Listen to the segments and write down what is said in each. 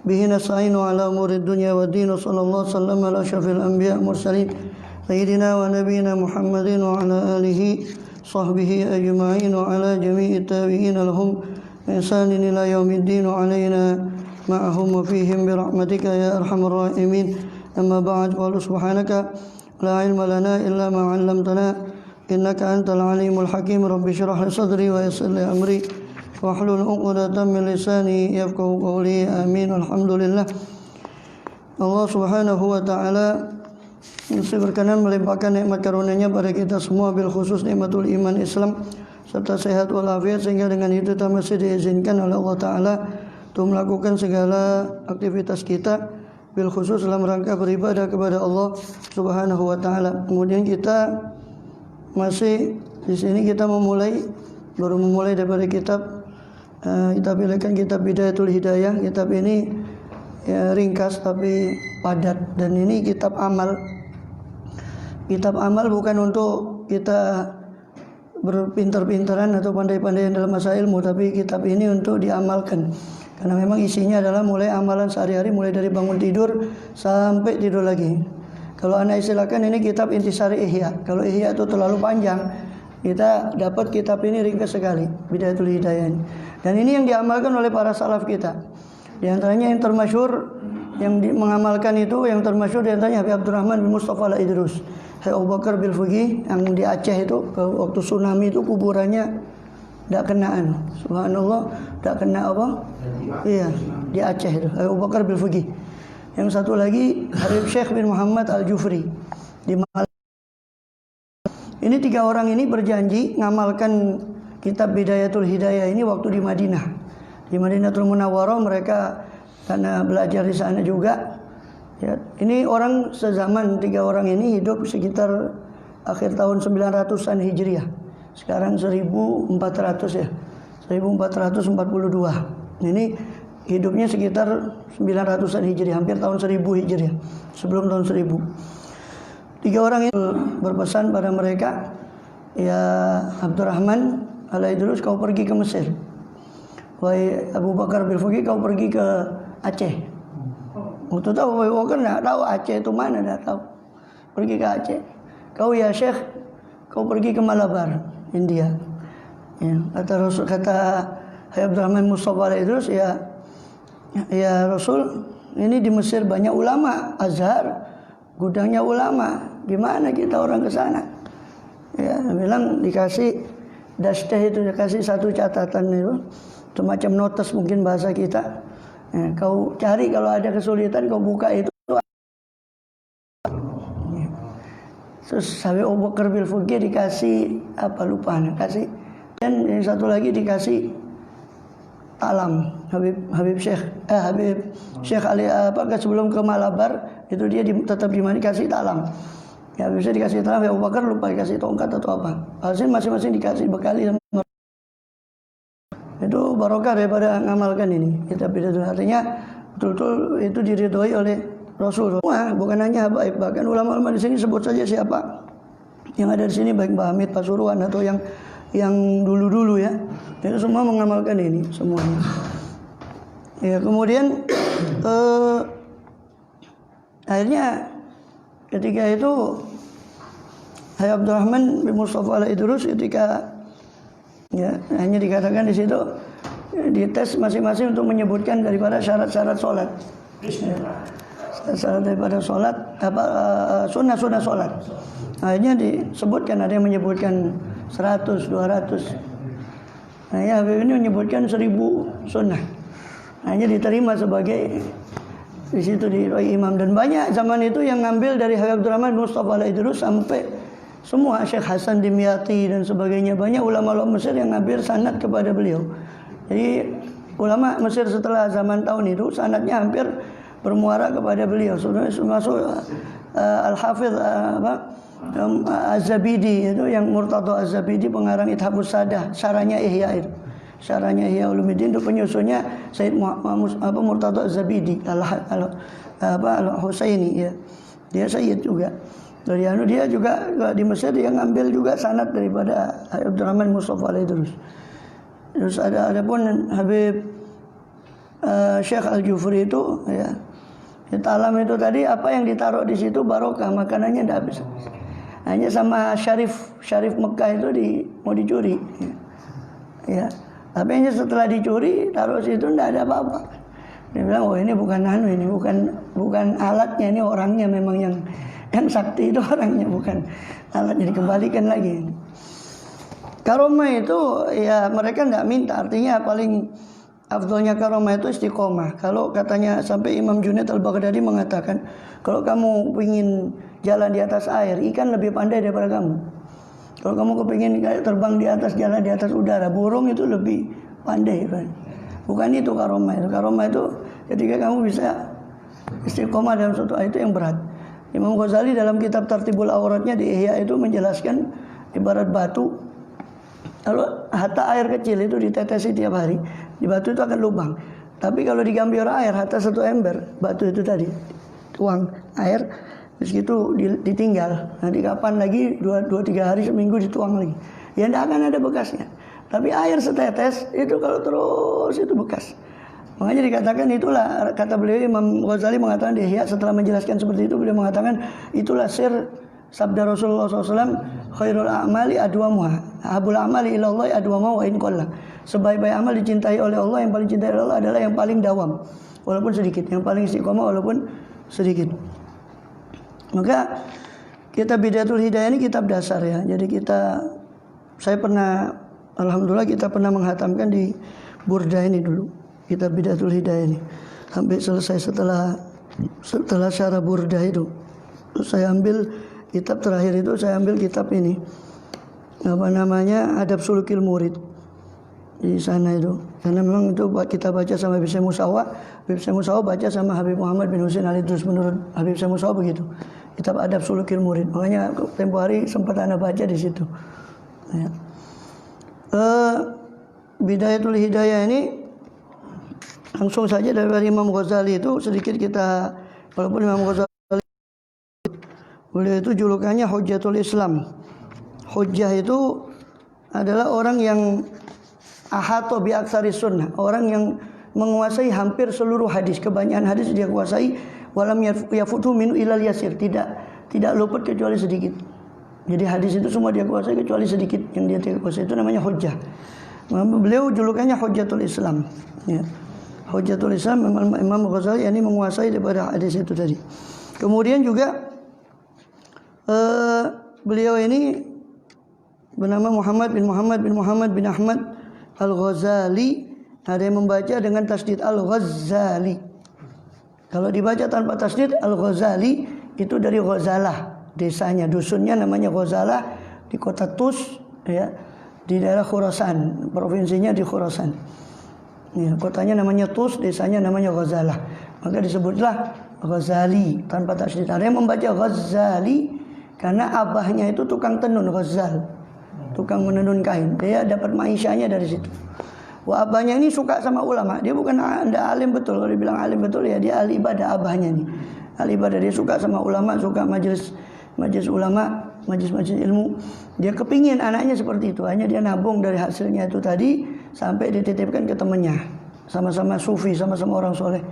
bihi nasta'inu ala umuri dunya wa din. Sallallahu sallam ala asyrafil anbiya mursalin sayyidina wa nabiyyina Muhammadin wa ala alihi sahbihi ajma'in wa ala jami'i tabi'in lahum ihsanin ila yaumiddin wa alaina ma'ahum wa fihim bi rahmatika ya arhamar rahimin. Amma ba'd, qala subhanaka la ilma lana illa ma 'allamtana innaka antal alimul hakim. Rabbi shrah li sadri wa yassir li amri wahlul 'uqdatam min lisani yafqahu qawli. Amin. Alhamdulillah, Allah Subhanahu wa taala masih berkenan melimpahkan nikmat karunia-Nya pada kita semua, bil khusus nikmatul iman Islam serta sehat walafiat, sehingga dengan itu kita masih diizinkan oleh Allah taala untuk melakukan segala aktivitas kita bil khusus dalam rangka beribadah kepada Allah Subhanahu wa taala. Kemudian kita masih di sini, kita baru memulai daripada kitab kita pilihkan kitab Bidayatul Hidayah. Kitab ini ya, ringkas tapi padat, dan ini kitab amal. Kitab amal bukan untuk kita berpintar-pintaran atau pandai-pandaian dalam masalah ilmu, tapi kitab ini untuk diamalkan. Karena memang isinya adalah mulai amalan sehari-hari, mulai dari bangun tidur sampai tidur lagi. Kalau anda istilahkan ini kitab intisari Ihya. Kalau Ihya itu terlalu panjang, kita dapat kitab ini ringkas sekali, Bidayatul Hidayah ini. Dan ini yang diamalkan oleh para salaf kita. Di antaranya yang termasyhur yang mengamalkan itu, yang termasyhur di antaranya Habib Abdurrahman bin Mustafa Al-Idrus, Habib Abu Bakar bin Fuqih yang di Aceh itu, waktu tsunami itu kuburannya tidak kena subhanallah, tidak kena apa? Iya, di Aceh itu Habib Abu Bakar bin Fuqih. Yang satu lagi Habib Syekh bin Muhammad Al-Jufri di Malaysia. Ini tiga orang ini berjanji ngamalkan kitab Bidayatul Hidayah ini waktu di Madinah. Di Madinatul Munawwarah mereka karena belajar di sana juga. Ya, ini orang sezaman, tiga orang ini hidup sekitar akhir tahun 900-an Hijriah. Sekarang 1400 ya. 1442. Ini hidupnya sekitar 900-an Hijriah, hampir tahun 1000 Hijriah. Sebelum tahun 1000. Tiga orang itu berpesan pada mereka, ya Abdurrahman Al-Idrus, kau pergi ke Mesir. Wahai Abu Bakar bin Fuqih, kau pergi ke Aceh. Waktu tahu Abu Bakar tidak tahu Aceh itu mana, tidak tahu. Pergi ke Aceh. Kau ya Syekh, kau pergi ke Malabar, India. Ya, kata Habib Abdurrahman Mustafa Al-Idrus, ya Rasul, ini di Mesir banyak ulama, Azhar, gudangnya ulama. Gimana kita orang ke sana? Ya, bilang dikasih dastah itu, dikasih satu catatan itu, semacam notes mungkin bahasa kita. Ya, kau cari kalau ada kesulitan, kau buka itu. Ya. Terus Habib Abu Bakar bin Fuqih dikasih apa lupa, kasih. Dan yang satu lagi dikasih talam. Habib Syekh Ali sebelum ke Malabar itu dia tetap di mana dikasih talam. Ya bisa dikasih talam, Abu Bakar lupa dikasih tongkat atau apa. Hasil masing-masing dikasih bekali. Itu barokah daripada ngamalkan ini. Kita beda, artinya betul-betul itu diridhoi oleh Rasul. Wah, bukan hanya habaib, bahkan ulama-ulama di sini sebut saja siapa yang ada di sini, baik Mbah Hamid Pasuruan atau yang dulu-dulu ya. Itu semua mengamalkan ini semuanya. Ya, kemudian akhirnya ketika itu Habib Abdurrahman bin Mustafa Al-Idrus ketika ya hanya dikatakan di situ dites masing-masing untuk menyebutkan daripada syarat-syarat sholat. Syarat daripada sholat sunnah sholat. Akhirnya disebutkan, ada yang menyebutkan 100, 200. Nah ya Habib ini menyebutkan 1000 sunnah. Hanya diterima sebagai di situ di imam, dan banyak zaman itu yang ngambil dari Habib Abdurrahman Mustafa Al-Idrus sampai semua Syekh Hasan Dimyati dan sebagainya. Banyak ulama-ulama Mesir yang ngambil sanad kepada beliau. Jadi ulama Mesir setelah zaman tahun itu sanadnya hampir bermuara kepada beliau. Termasuk Al-Hafidh Az-Zabidi itu, yang Murtadha Az-Zabidi pengarang Ithabus Sadah, syarahnya Ihya itu. Syarahnya Ihya Ulumuddin itu penyusunnya Said Murtadha Az-Zabidi Al-Husaini ya. Dia Sayyid juga. Dari dia juga di Mesir dia ngambil juga sanad daripada Abdurrahman Mustafa Al-Idrus. Terus ada pun Habib Syekh Al-Jufri itu ya, talam itu tadi apa yang ditaruh di situ barokah, makanannya tidak habis. Hanya sama Syarif Mekah itu mau dicuri. Ya. Tapi hanya setelah dicuri taruh situ tidak ada apa-apa. Dia bilang, oh ini bukan ini bukan alatnya, ini orangnya memang yang sakti itu orangnya, bukan alatnya, dikembalikan lagi. Karomah itu ya mereka tidak minta, artinya paling afdolnya karomah itu istiqomah. Kalau katanya sampai Imam Junaid Al-Baghdadi mengatakan, kalau kamu ingin jalan di atas air, ikan lebih pandai daripada kamu. Kalau kamu kepingin terbang di atas, jalan di atas udara, burung itu lebih pandai. Bukan itu karomah itu. Karomah itu ketika kamu bisa istiqomah dalam suatu itu yang berat. Imam Ghazali dalam kitab Tartibul Auratnya di Ihya itu menjelaskan ibarat batu. Kalau hatta air kecil itu ditetesi tiap hari, di batu itu akan lubang. Tapi kalau digambar air hatta satu ember, batu itu tadi tuang air, terus gitu ditinggal. Nanti kapan lagi 2-3 hari, seminggu dituang lagi. Ya tidak akan ada bekasnya. Tapi air setetes itu kalau terus itu bekas. Makanya dikatakan itulah, kata beliau Imam Ghazali mengatakan di Ihya setelah menjelaskan seperti itu, beliau mengatakan itulah sir sabda Rasulullah SAW, khairul a'mali adwamuha, habul a'mali ilallah adwamuha wa in qalla. Sebaik-baik amal dicintai oleh Allah, yang paling cintai oleh Allah adalah yang paling dawam, walaupun sedikit, yang paling istiqomah walaupun sedikit. Maka kitab Bidayatul Hidayah ini kitab dasar ya. Jadi saya pernah, alhamdulillah kita pernah menghatamkan di Burda ini dulu, kitab Bidayatul Hidayah ini sampai selesai. Setelah syarah Burda itu saya ambil kitab terakhir, itu saya ambil kitab ini, apa namanya, Adab Sulukil Murid di sana itu. Karena memang itu kita baca sama Habib Syekh Musawa, Habib Syekh Musawa baca sama Habib Muhammad bin Husain Al-Idrus, menurut Habib Syekh Musawa begitu. Kitab Adab Sulukil Murid. Makanya tempo hari sempat Anda baca di situ. Ya. Bidayatul Hidayah ini langsung saja dari Imam Ghazali itu sedikit kita, walaupun Imam Ghazali beliau itu julukannya Hujjatul Islam. Hujjah itu adalah orang yang ahato bi aksari sunnah, orang yang menguasai hampir seluruh hadis, kebanyakan hadis dia kuasai. Walam yafutu minu ilal yasir, tidak luput kecuali sedikit. Jadi hadis itu semua dia kuasai kecuali sedikit yang dia tidak kuasai, itu namanya hujjah. Beliau julukannya Hujjatul Islam. Ya. Hujjatul Islam Imam Ghazali ini menguasai daripada hadis itu tadi. Kemudian juga beliau ini bernama Muhammad bin Ahmad Al-Ghazali. Ada yang membaca dengan tasdid Al-Ghazali. Kalau dibaca tanpa tasdid Al-Ghazali, itu dari Ghazalah, desanya, dusunnya namanya Ghazalah di kota Tus ya, di daerah Khurasan, provinsinya di Khurasan. Ya, kotanya namanya Tus, desanya namanya Ghazalah. Maka disebutlah Ghazali tanpa tasdid. Ada yang membaca Ghazali karena abahnya itu tukang tenun, Ghazal, tukang menenun kain. Dia dapat ma'isyahnya dari situ. Wah, abahnya ini suka sama ulama. Dia bukan alim betul. Kalau dibilang alim betul ya dia ahli ibadah, abahnya nih. Ahli ibadah, dia suka sama ulama, suka majelis ulama, majelis ilmu. Dia kepingin anaknya seperti itu. Hanya dia nabung dari hasilnya itu tadi sampai dititipkan ke temannya. Sama-sama sufi, sama-sama orang soleh.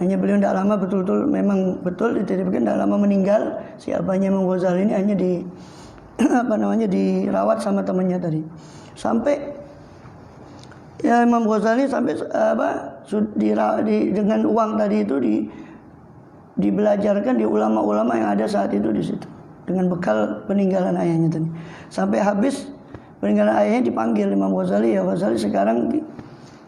Hanya beliau tidak lama betul-betul, memang betul dititipkan, tidak lama meninggal. Si abahnya Imam Ghazali ini hanya dirawat sama temannya tadi. Sampai ya Imam Ghazali sampai dengan uang tadi itu dibelajarkan di ulama-ulama yang ada saat itu di situ. Dengan bekal peninggalan ayahnya tadi. Sampai habis peninggalan ayahnya dipanggil Imam Ghazali, ya Ghazali sekarang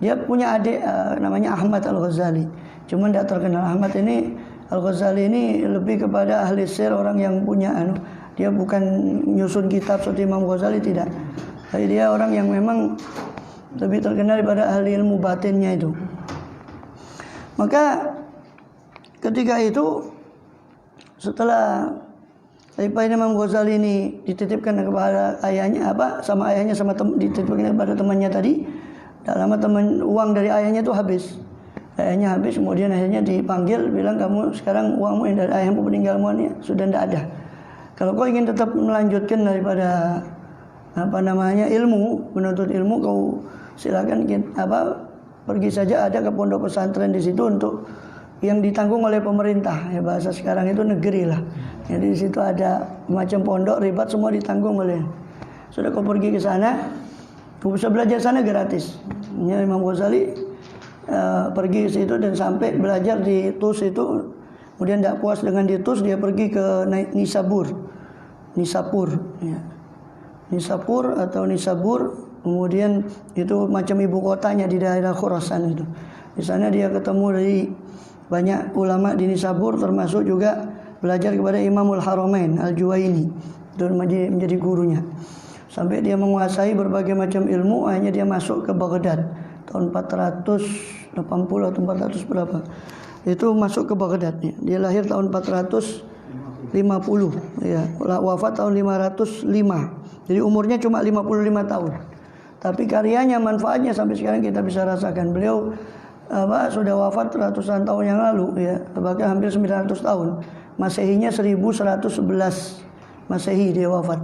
dia punya adik namanya Ahmad Al-Ghazali. Cuma tidak terkenal. Ahmad ini Al-Ghazali ini lebih kepada ahli sir, orang yang punya dia bukan nyusun kitab seperti Imam Ghazali, tidak. Tapi dia orang yang memang lebih terkenal daripada ahli ilmu batinnya itu. Maka ketika itu setelah Imam Ghazali ini dititipkan kepada ayahnya, sama ayahnya, dititipkan kepada temannya tadi. Tak lama uang dari ayahnya itu habis. Ayahnya habis, kemudian akhirnya dipanggil, bilang kamu sekarang uangmu yang dari ayahmu peninggalmu ini sudah tidak ada. Kalau kau ingin tetap melanjutkan daripada ilmu, menuntut ilmu, kau silakan pergi saja ada ke pondok pesantren di situ untuk yang ditanggung oleh pemerintah, ya bahasa sekarang itu negeri lah. Jadi di situ ada macam pondok ribat semua ditanggung oleh. Sudah kau pergi ke sana, kau bisa belajar sana gratis. Ya, Imam Ghazali pergi ke situ dan sampai belajar di Tus itu. Kemudian tidak puas dengan di Tus, dia pergi ke Nisapur, ya. Nisapur atau Nisabur. Kemudian itu macam ibu kotanya di daerah Khurasan itu. Di sana dia ketemu dari banyak ulama di Nisabur, termasuk juga belajar kepada Imamul Haramain Al-Juwaini, dan menjadi gurunya. Sampai dia menguasai berbagai macam ilmu, akhirnya dia masuk ke Baghdad tahun 480 atau 400 berapa. Itu masuk ke Baghdad. Dia lahir tahun 450, ya, wafat tahun 505. Jadi umurnya cuma 55 tahun. Tapi karyanya, manfaatnya sampai sekarang kita bisa rasakan. Beliau sudah wafat ratusan tahun yang lalu, ya, bahkan hampir 900 tahun. Masehinya 1111 Masehi dia wafat.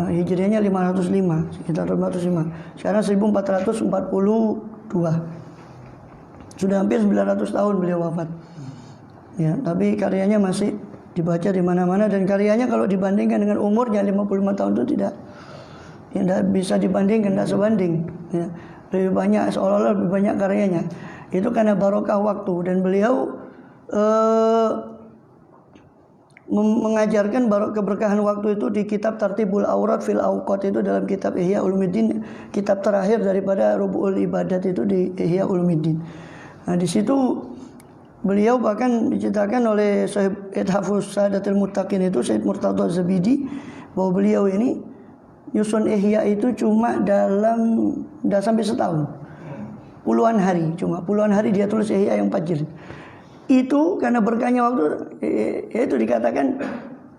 Hijriahnya 505, sekitar 505. Sekarang 1442. Sudah hampir 900 tahun beliau wafat. Ya, tapi karyanya masih dibaca di mana-mana, dan karyanya kalau dibandingkan dengan umurnya 55 tahun itu tidak bisa dibandingkan, tidak sebanding, ya. Lebih banyak, seolah-olah lebih banyak karyanya. Itu karena barokah waktu, dan beliau mengajarkan keberkahan waktu itu di kitab Tartibul Aurat fil Awqat, itu dalam kitab Ihya Ulumuddin, kitab terakhir daripada Rubu'ul Ibadat itu di Ihya Ulumuddin. Nah, di situ beliau bahkan diceritakan oleh Syekh Ithafus Sadatul Muttaqin itu Syekh Murtadha Zabidi, bahwa beliau ini nyusun Ihya itu cuma dah sampai setahun. Puluhan hari dia tulis Ihya yang 4 jilid. Itu karena berkahnya waktu, itu dikatakan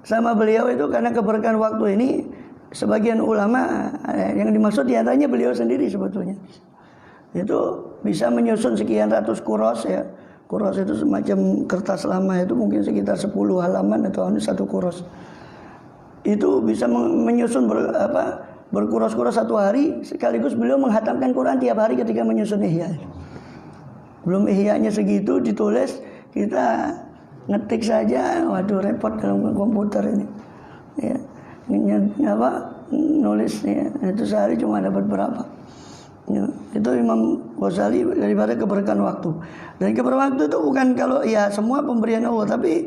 sama beliau itu karena keberkahan waktu ini. Sebagian ulama yang dimaksud diantaranya beliau sendiri sebetulnya. Itu bisa menyusun sekian ratus kuros, ya. Kuros itu semacam kertas lama, itu mungkin sekitar 10 halaman atau satu kuros. Itu bisa menyusun berkuros-kuros 1 hari, sekaligus beliau menghatamkan Quran tiap hari ketika menyusun Ihya. Belum Ihyanya segitu ditulis, kita ngetik saja, waduh repot dalam komputer ini. Ya, nulis, ya, itu sehari cuma dapat berapa. Ya, itu Imam Ghazali daripada keberkahan waktu. Dan keberkahan waktu itu bukan kalau ya semua pemberian Allah, tapi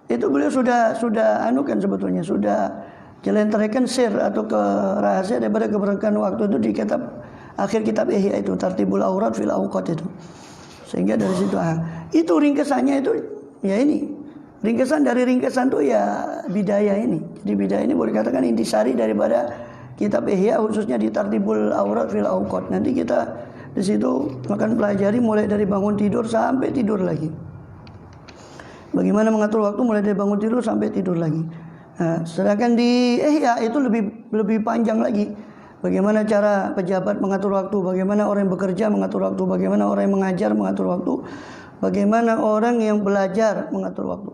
itu beliau sudah anukan sebetulnya, sudah jelentarkan sir atau ke rahasia daripada keberkahan waktu itu di akhir kitab Ihya itu, Tartibul Aurat fil Awqat itu. Sehingga dari situ itu ringkesannya itu, ya ini ringkesan dari ringkesan itu ya bidayah ini. Jadi bidayah ini boleh dikatakan intisari daripada kitab Ihya, khususnya di Tartibul Aurat fil Awqat. Nanti kita di situ akan pelajari mulai dari bangun tidur sampai tidur lagi. Bagaimana mengatur waktu mulai dari bangun tidur sampai tidur lagi. Nah, sedangkan di Ihya itu lebih panjang lagi. Bagaimana cara pejabat mengatur waktu, bagaimana orang yang bekerja mengatur waktu, bagaimana orang yang mengajar mengatur waktu, bagaimana orang yang belajar mengatur waktu.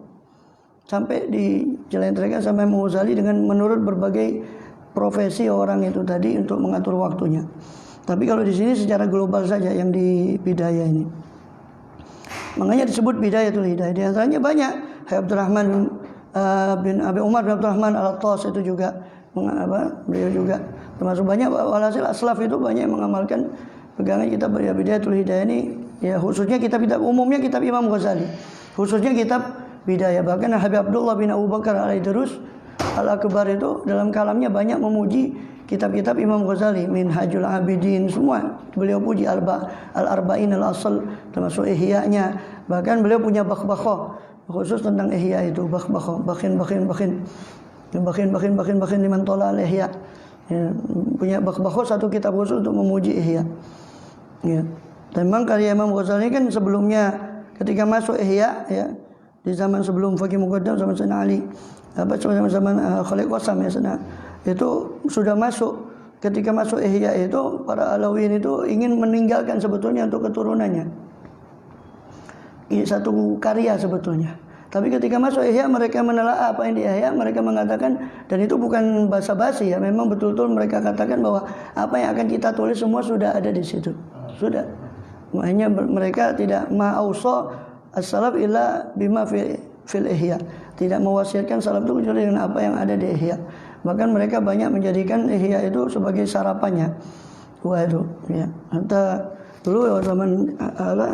Sampai dijelentarkan sampai Imam Ghazali dengan menurut berbagai profesi orang itu tadi untuk mengatur waktunya. Tapi kalau di sini secara global saja yang di bidayah ini. Makanya disebut bidayatul hidayah. Di antaranya banyak. Abdurrahman bin Abi Umar bin Abdurrahman Al-Attas itu juga beliau juga termasuk banyak. Walhasil aslaf itu banyak yang mengamalkan pegangan kitab bidayatul hidayah ini, ya, khususnya kitab umumnya kitab Imam Ghazali, khususnya kitab bidayah. Bahkan Habib Abdullah bin Abu Bakar Al-Idrus Al-Akbar itu dalam kalamnya banyak memuji kitab-kitab Imam Ghazali, Minhajul Abidin, semua beliau puji, Al-Arba'in Al-Asl termasuk Ihya'nya. Bahkan beliau punya bakhbakhah khusus tentang Ihya itu, bakhbakhah, bakhin liman tola al-Ihya. Ya, punya bakhbakhah satu kitab khusus untuk memuji Ihya. Ya. Dan memang karya Imam Ghazali kan sebelumnya ketika masuk Ihya, ya, di zaman sebelum Faqih Muqaddam, zaman Sayyidina Ali, zaman Khalid Qasam, ya, itu sudah masuk. Ketika masuk Ihya itu para Alawiyin itu ingin meninggalkan sebetulnya untuk keturunannya. Ini satu karya sebetulnya. Tapi ketika masuk Ihya mereka menelaah apa yang di Ihya, mereka mengatakan, dan itu bukan basa-basi, ya, memang betul-betul mereka katakan bahwa apa yang akan kita tulis semua sudah ada di situ. Sudah. Makanya mereka tidak ma'ausa as-salaf illa bima fil ihya. Tidak mewasiatkan salaf itu kecuali dengan apa yang ada di ihya. Bahkan mereka banyak menjadikan ihya itu sebagai sarapannya. Wah itu ya. Hatta dulu zaman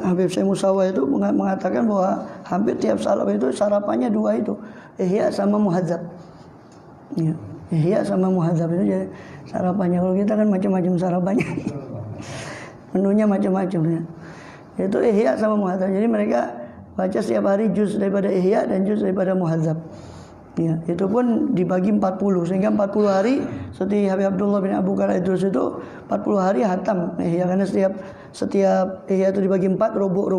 Habib Syekh Musawa itu mengatakan bahwa hampir tiap salaf itu sarapannya dua itu, ihya sama muhadzab. Ya, ihya sama muhadzab itu jadi sarapannya. Kalau kita kan macam-macam sarapannya. Menunya macam-macam ya. Itu ihya sama muhadzab. Jadi mereka baca setiap hari juz daripada ihya dan juz daripada muhadzab. Ya, itu pun dibagi 40 sehingga 40 hari seperti Habib Abdullah bin Abu Bakar Idrus itu 40 hari hatam ihya, karena setiap ihya itu dibagi 4 rubuk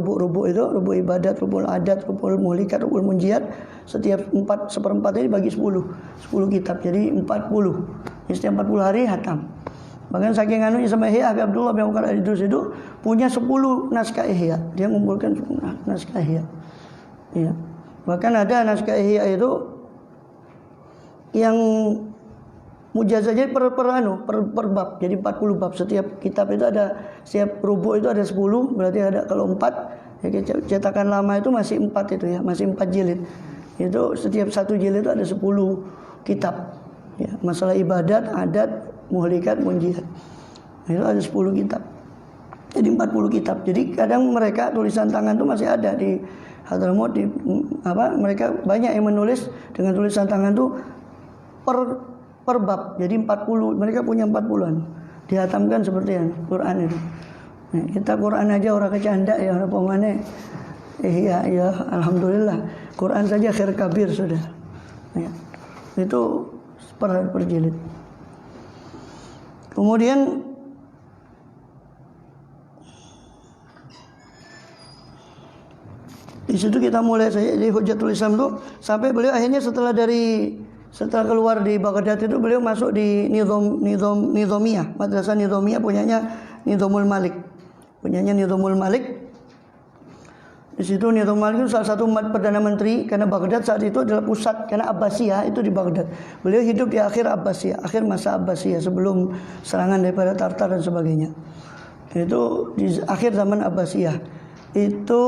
itu rubuk ibadat, rubuk adat, rubuk muhlikat, rubuk munjiat. Setiap 4/4 ini dibagi 10 kitab jadi 40. Jadi setiap 40 hari hatam. Bahkan saking anunya sama ihya, Habib Abdullah bin Abu Bakar Idrus itu punya 10 naskah ihya. Dia mengumpulkan naskah ihya. Ya. Bahkan ada naskah ihya itu yang mujazahnya per bab, jadi 40 bab. Setiap kitab itu ada, setiap rubuk itu ada 10, berarti ada kalau 4 ya, cetakan lama itu masih 4 itu ya, masih 4 jilid. Itu setiap satu jilid itu ada 10 kitab. Ya, masalah ibadat, adat, muhlikat, munjiat. Itu ada 10 kitab. Jadi 40 kitab. Jadi kadang mereka tulisan tangan itu masih ada di Hadramaut, di mereka banyak yang menulis dengan tulisan tangan itu per bab. Jadi 40, mereka punya 40-an. Dihatamkan seperti yang Quran itu. Nah, kita Quran aja orang kecanda ya, orang pemane. Ya, alhamdulillah. Quran saja khair kabir sudah. Ya. Itu per jilid. Kemudian di situ kita mulai saja di Hujjatul Islam itu sampai beliau akhirnya setelah keluar di Baghdad itu beliau masuk di Nizamiyah, Madrasah Nizamiyah punyanya Nizamul Malik. Di situ Nizamul Malik itu salah satu perdana menteri, karena Baghdad saat itu adalah pusat, karena Abbasiyah itu di Baghdad. Beliau hidup di akhir masa Abbasiyah sebelum serangan daripada Tartar dan sebagainya. Itu di akhir zaman Abbasiyah. Itu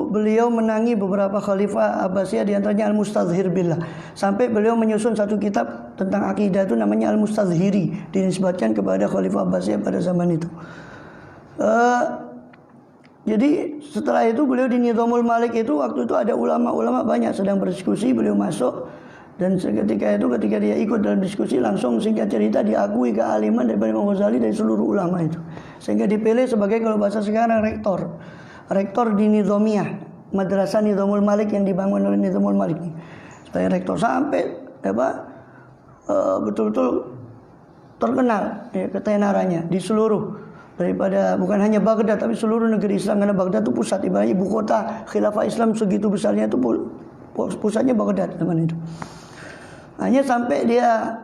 beliau menangi beberapa khalifah Abbasiyah, di antaranya Al-Mustadhhir billah. Sampai beliau menyusun satu kitab tentang akidah itu namanya Al-Mustadhhiri, dinisbatkan kepada khalifah Abbasiyah pada zaman itu. Jadi setelah itu beliau di Nizamul Malik itu, waktu itu ada ulama-ulama banyak sedang berdiskusi, beliau masuk. Dan ketika dia ikut dalam diskusi, langsung singkat cerita diakui kealiman daripada Imam Ghazali dari seluruh ulama itu. Sehingga dipilih sebagai, kalau bahasa sekarang, rektor di Nizamiyah, Madrasah Nizamul Malik yang dibangun oleh Nizamul Malik ini. Sebagai rektor sampai betul-betul terkenal ya, ketenarannya di seluruh, daripada bukan hanya Baghdad tapi seluruh negeri Islam, karena Baghdad itu pusat, ibaratnya ibu kota khilafah Islam segitu besarnya itu pusatnya Baghdad zaman itu. Hanya sampai dia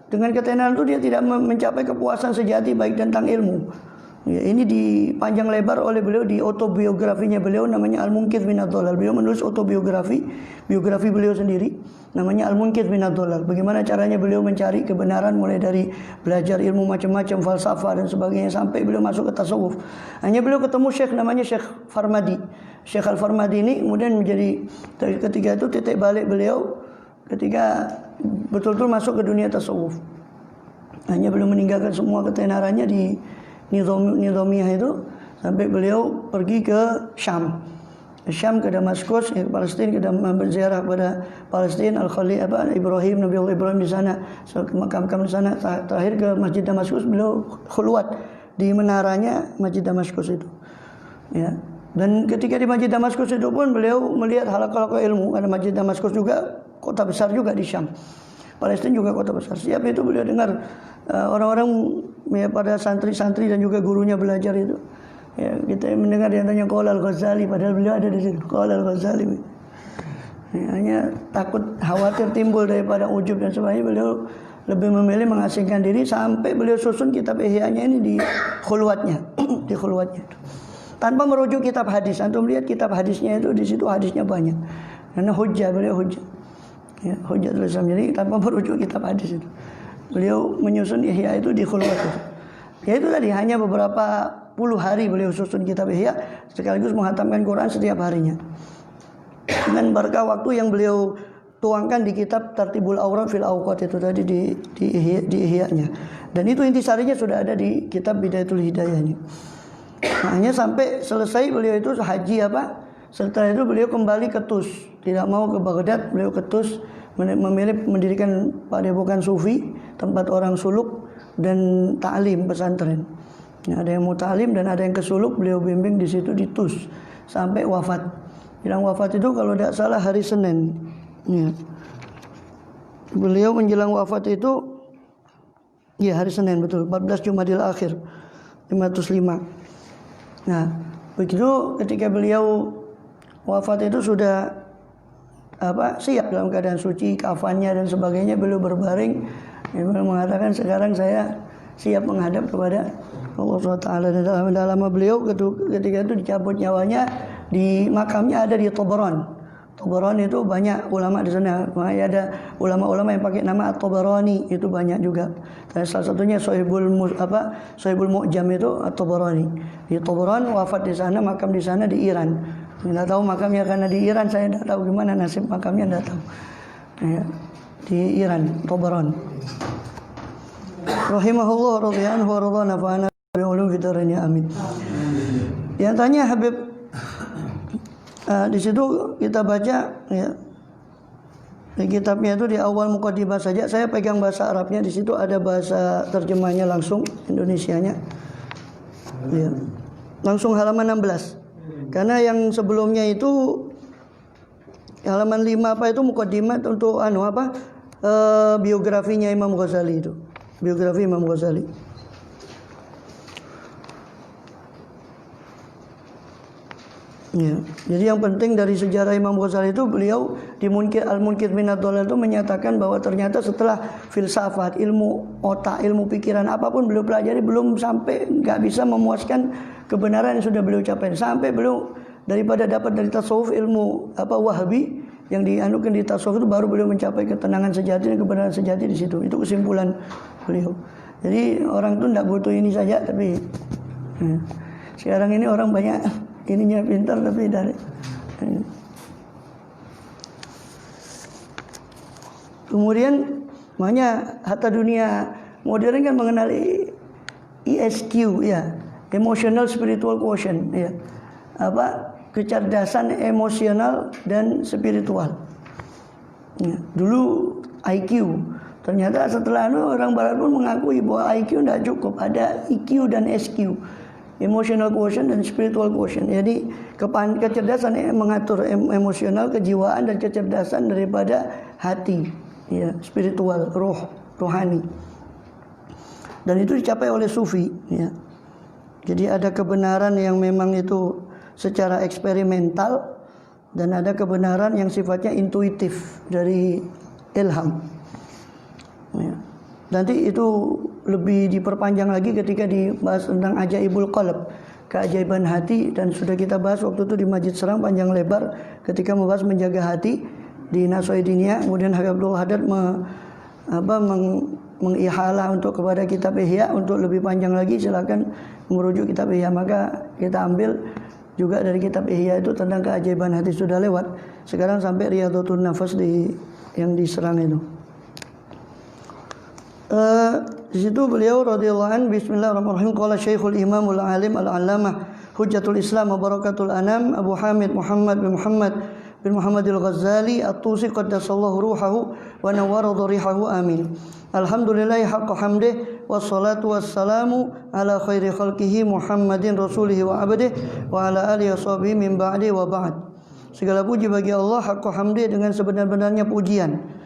dengan ketenaran itu dia tidak mencapai kepuasan sejati baik tentang ilmu. Ya, ini dipanjang lebar oleh beliau di autobiografinya beliau, namanya Al-Munqidh Minadh Dhalal. Beliau menulis biografi beliau sendiri, namanya Al-Munqidh Minadh Dhalal. Bagaimana caranya beliau mencari kebenaran, mulai dari belajar ilmu macam-macam, falsafah dan sebagainya, sampai beliau masuk ke tasawuf. Hanya beliau ketemu syekh namanya Syekh Farmadi. Syekh Al-Farmadi ini kemudian menjadi, ketika itu titik balik beliau ketika betul-betul masuk ke dunia tasawuf. Hanya beliau meninggalkan semua ketenarannya di Nizamiyah itu, sampai beliau pergi ke Syam, ke Damaskus, ke Palestina, ke berziarah pada Palestina, Al-Khalil Ibrahim, Nabi Allah Ibrahim di sana, makam-makam di sana. Terakhir ke Masjid Damaskus, beliau khulwat di menaranya Masjid Damaskus itu. Ya. Dan ketika di Masjid Damaskus itu pun beliau melihat halaqah ilmu, karena Masjid Damaskus juga kota besar juga di Syam. Palestina juga kota besar. Siap itu beliau dengar orang-orang ya, pada santri-santri dan juga gurunya belajar itu. Ya, kita mendengar dia tanya Qala Al-Ghazali, padahal beliau ada di situ. Qala Al-Ghazali. Ya, hanya takut khawatir timbul daripada ujub dan sebagainya, beliau lebih memilih mengasingkan diri, sampai beliau susun kitab Ihya-nya ini di khulwatnya, di khulwatnya itu. Tanpa merujuk kitab hadis. Antum lihat kitab hadisnya itu, di situ hadisnya banyak. Karena beliau hujjah. Ya, Hujjatul Islam. Jadi tanpa merujuk kitab hadis itu, beliau menyusun Ihya itu di khulwat itu. Ya itu tadi hanya beberapa hari beliau susun kitab Ihya, sekaligus menghatamkan Quran setiap harinya. Dengan berkah waktu yang beliau tuangkan di kitab Tartibul Awrad fil Awqat itu tadi di Ihya-nya. Dan itu intisarinya sudah ada di kitab Bidayatul Hidayah ini. Hanya sampai selesai beliau itu haji apa? Setelah itu beliau kembali ke Tus, tidak mau ke Baghdad, beliau ke Tus memilih mendirikan padepokan sufi, tempat orang suluk dan ta'lim pesantren. Ada yang mau ta'lim dan ada yang ke suluk, beliau bimbing di situ di Tus sampai wafat. Bilang wafat itu kalau tidak salah hari Senin. Ya. Beliau menjelang wafat itu ya hari Senin betul, 14 Jumadil Akhir 505. Nah, begitu ketika beliau wafat itu sudah siap dalam keadaan suci, kafannya dan sebagainya, beliau berbaring, beliau mengatakan sekarang saya siap menghadap kepada Allah SWT. Dan dalam beliau ketika itu dicabut nyawanya, di makamnya ada di Tabaran. Tabarani itu banyak ulama di sana. Ada ulama-ulama yang pakai nama At-Tabarani, itu banyak juga. Dan salah satunya Sahibul Mu'jam itu At-Tabarani. Di Tabaran, wafat di sana, makam di sana di Iran. Tidak tahu makamnya karena di Iran, saya tidak tahu gimana nasib makamnya, tidak tahu. Ya, di Iran, Tabaran. Rahimahullah radhiyallahu anhu wa radha nafa'ana bi ulum fitarin ya amin. Yang tanya Habib, di situ kita baca ya, di kitabnya itu di awal muqaddimah saja saya pegang bahasa Arabnya, di situ ada bahasa terjemahnya langsung Indonesianya. Ya. Langsung halaman 16. Karena yang sebelumnya itu halaman 5 itu muqaddimah untuk biografinya Imam Ghazali itu. Biografi Imam Ghazali. Ya. Jadi yang penting dari sejarah Imam Ghazali itu, beliau di Al-Munkir Minad Dhalal itu menyatakan bahwa ternyata setelah filsafat, ilmu otak, ilmu pikiran apapun beliau pelajari, belum sampai, nggak bisa memuaskan kebenaran yang sudah beliau capai. Sampai beliau daripada dapat dari tasawuf ilmu Wahabi yang dianukan di tasawuf itu, baru beliau mencapai ketenangan sejati dan kebenaran sejati di situ. Itu kesimpulan beliau. Jadi orang itu tidak butuh ini saja, tapi sekarang ini orang banyak ininya pintar tapi dari kemudian makanya hatta dunia modern kan mengenali ESQ ya, emotional spiritual quotient ya, kecerdasan emosional dan spiritual ya. Dulu IQ, ternyata setelah itu orang barat pun mengakui bahwa IQ tidak cukup, ada EQ dan SQ, emotional quotient dan spiritual quotient. Jadi kecerdasan mengatur emosional, kejiwaan, dan kecerdasan daripada hati ya, spiritual, rohani. Dan itu dicapai oleh sufi ya. Jadi ada kebenaran yang memang itu secara eksperimental, dan ada kebenaran yang sifatnya intuitif dari ilham ya. Nanti itu lebih diperpanjang lagi ketika dibahas tentang ajaibul qalb, keajaiban hati, dan sudah kita bahas waktu itu di Masjid Serang panjang lebar ketika membahas menjaga hati di Nasoidinia. Kemudian Habib Abdul Haddad mengihala untuk kepada kitab Ihya untuk lebih panjang lagi, silakan merujuk kitab Ihya. Maka kita ambil juga dari kitab Ihya itu tentang keajaiban hati, sudah lewat. Sekarang sampai Riyadhatun Nafas yang di Serang itu. Di situ beliau radhiyallahu anhu, bismillahirrahmanirrahim, qala Syekhul Imamul Alim Al-Allamah Hujjatul Islam wa Barakatul Anam Abu Hamid Muhammad bin Muhammadil Ghazali At-Tusi qaddasallahu ruhahu wa nawwara dharihahu amin. Alhamdulillahi haqqa hamdih wassalatu wassalamu ala khairi khalqihi Muhammadin rasulihi wa abdihi wa ala alihi washabihi min ba'di wa ba'd. Segala puji bagi Allah haqqa hamdih, dengan sebenar-benarnya pujian.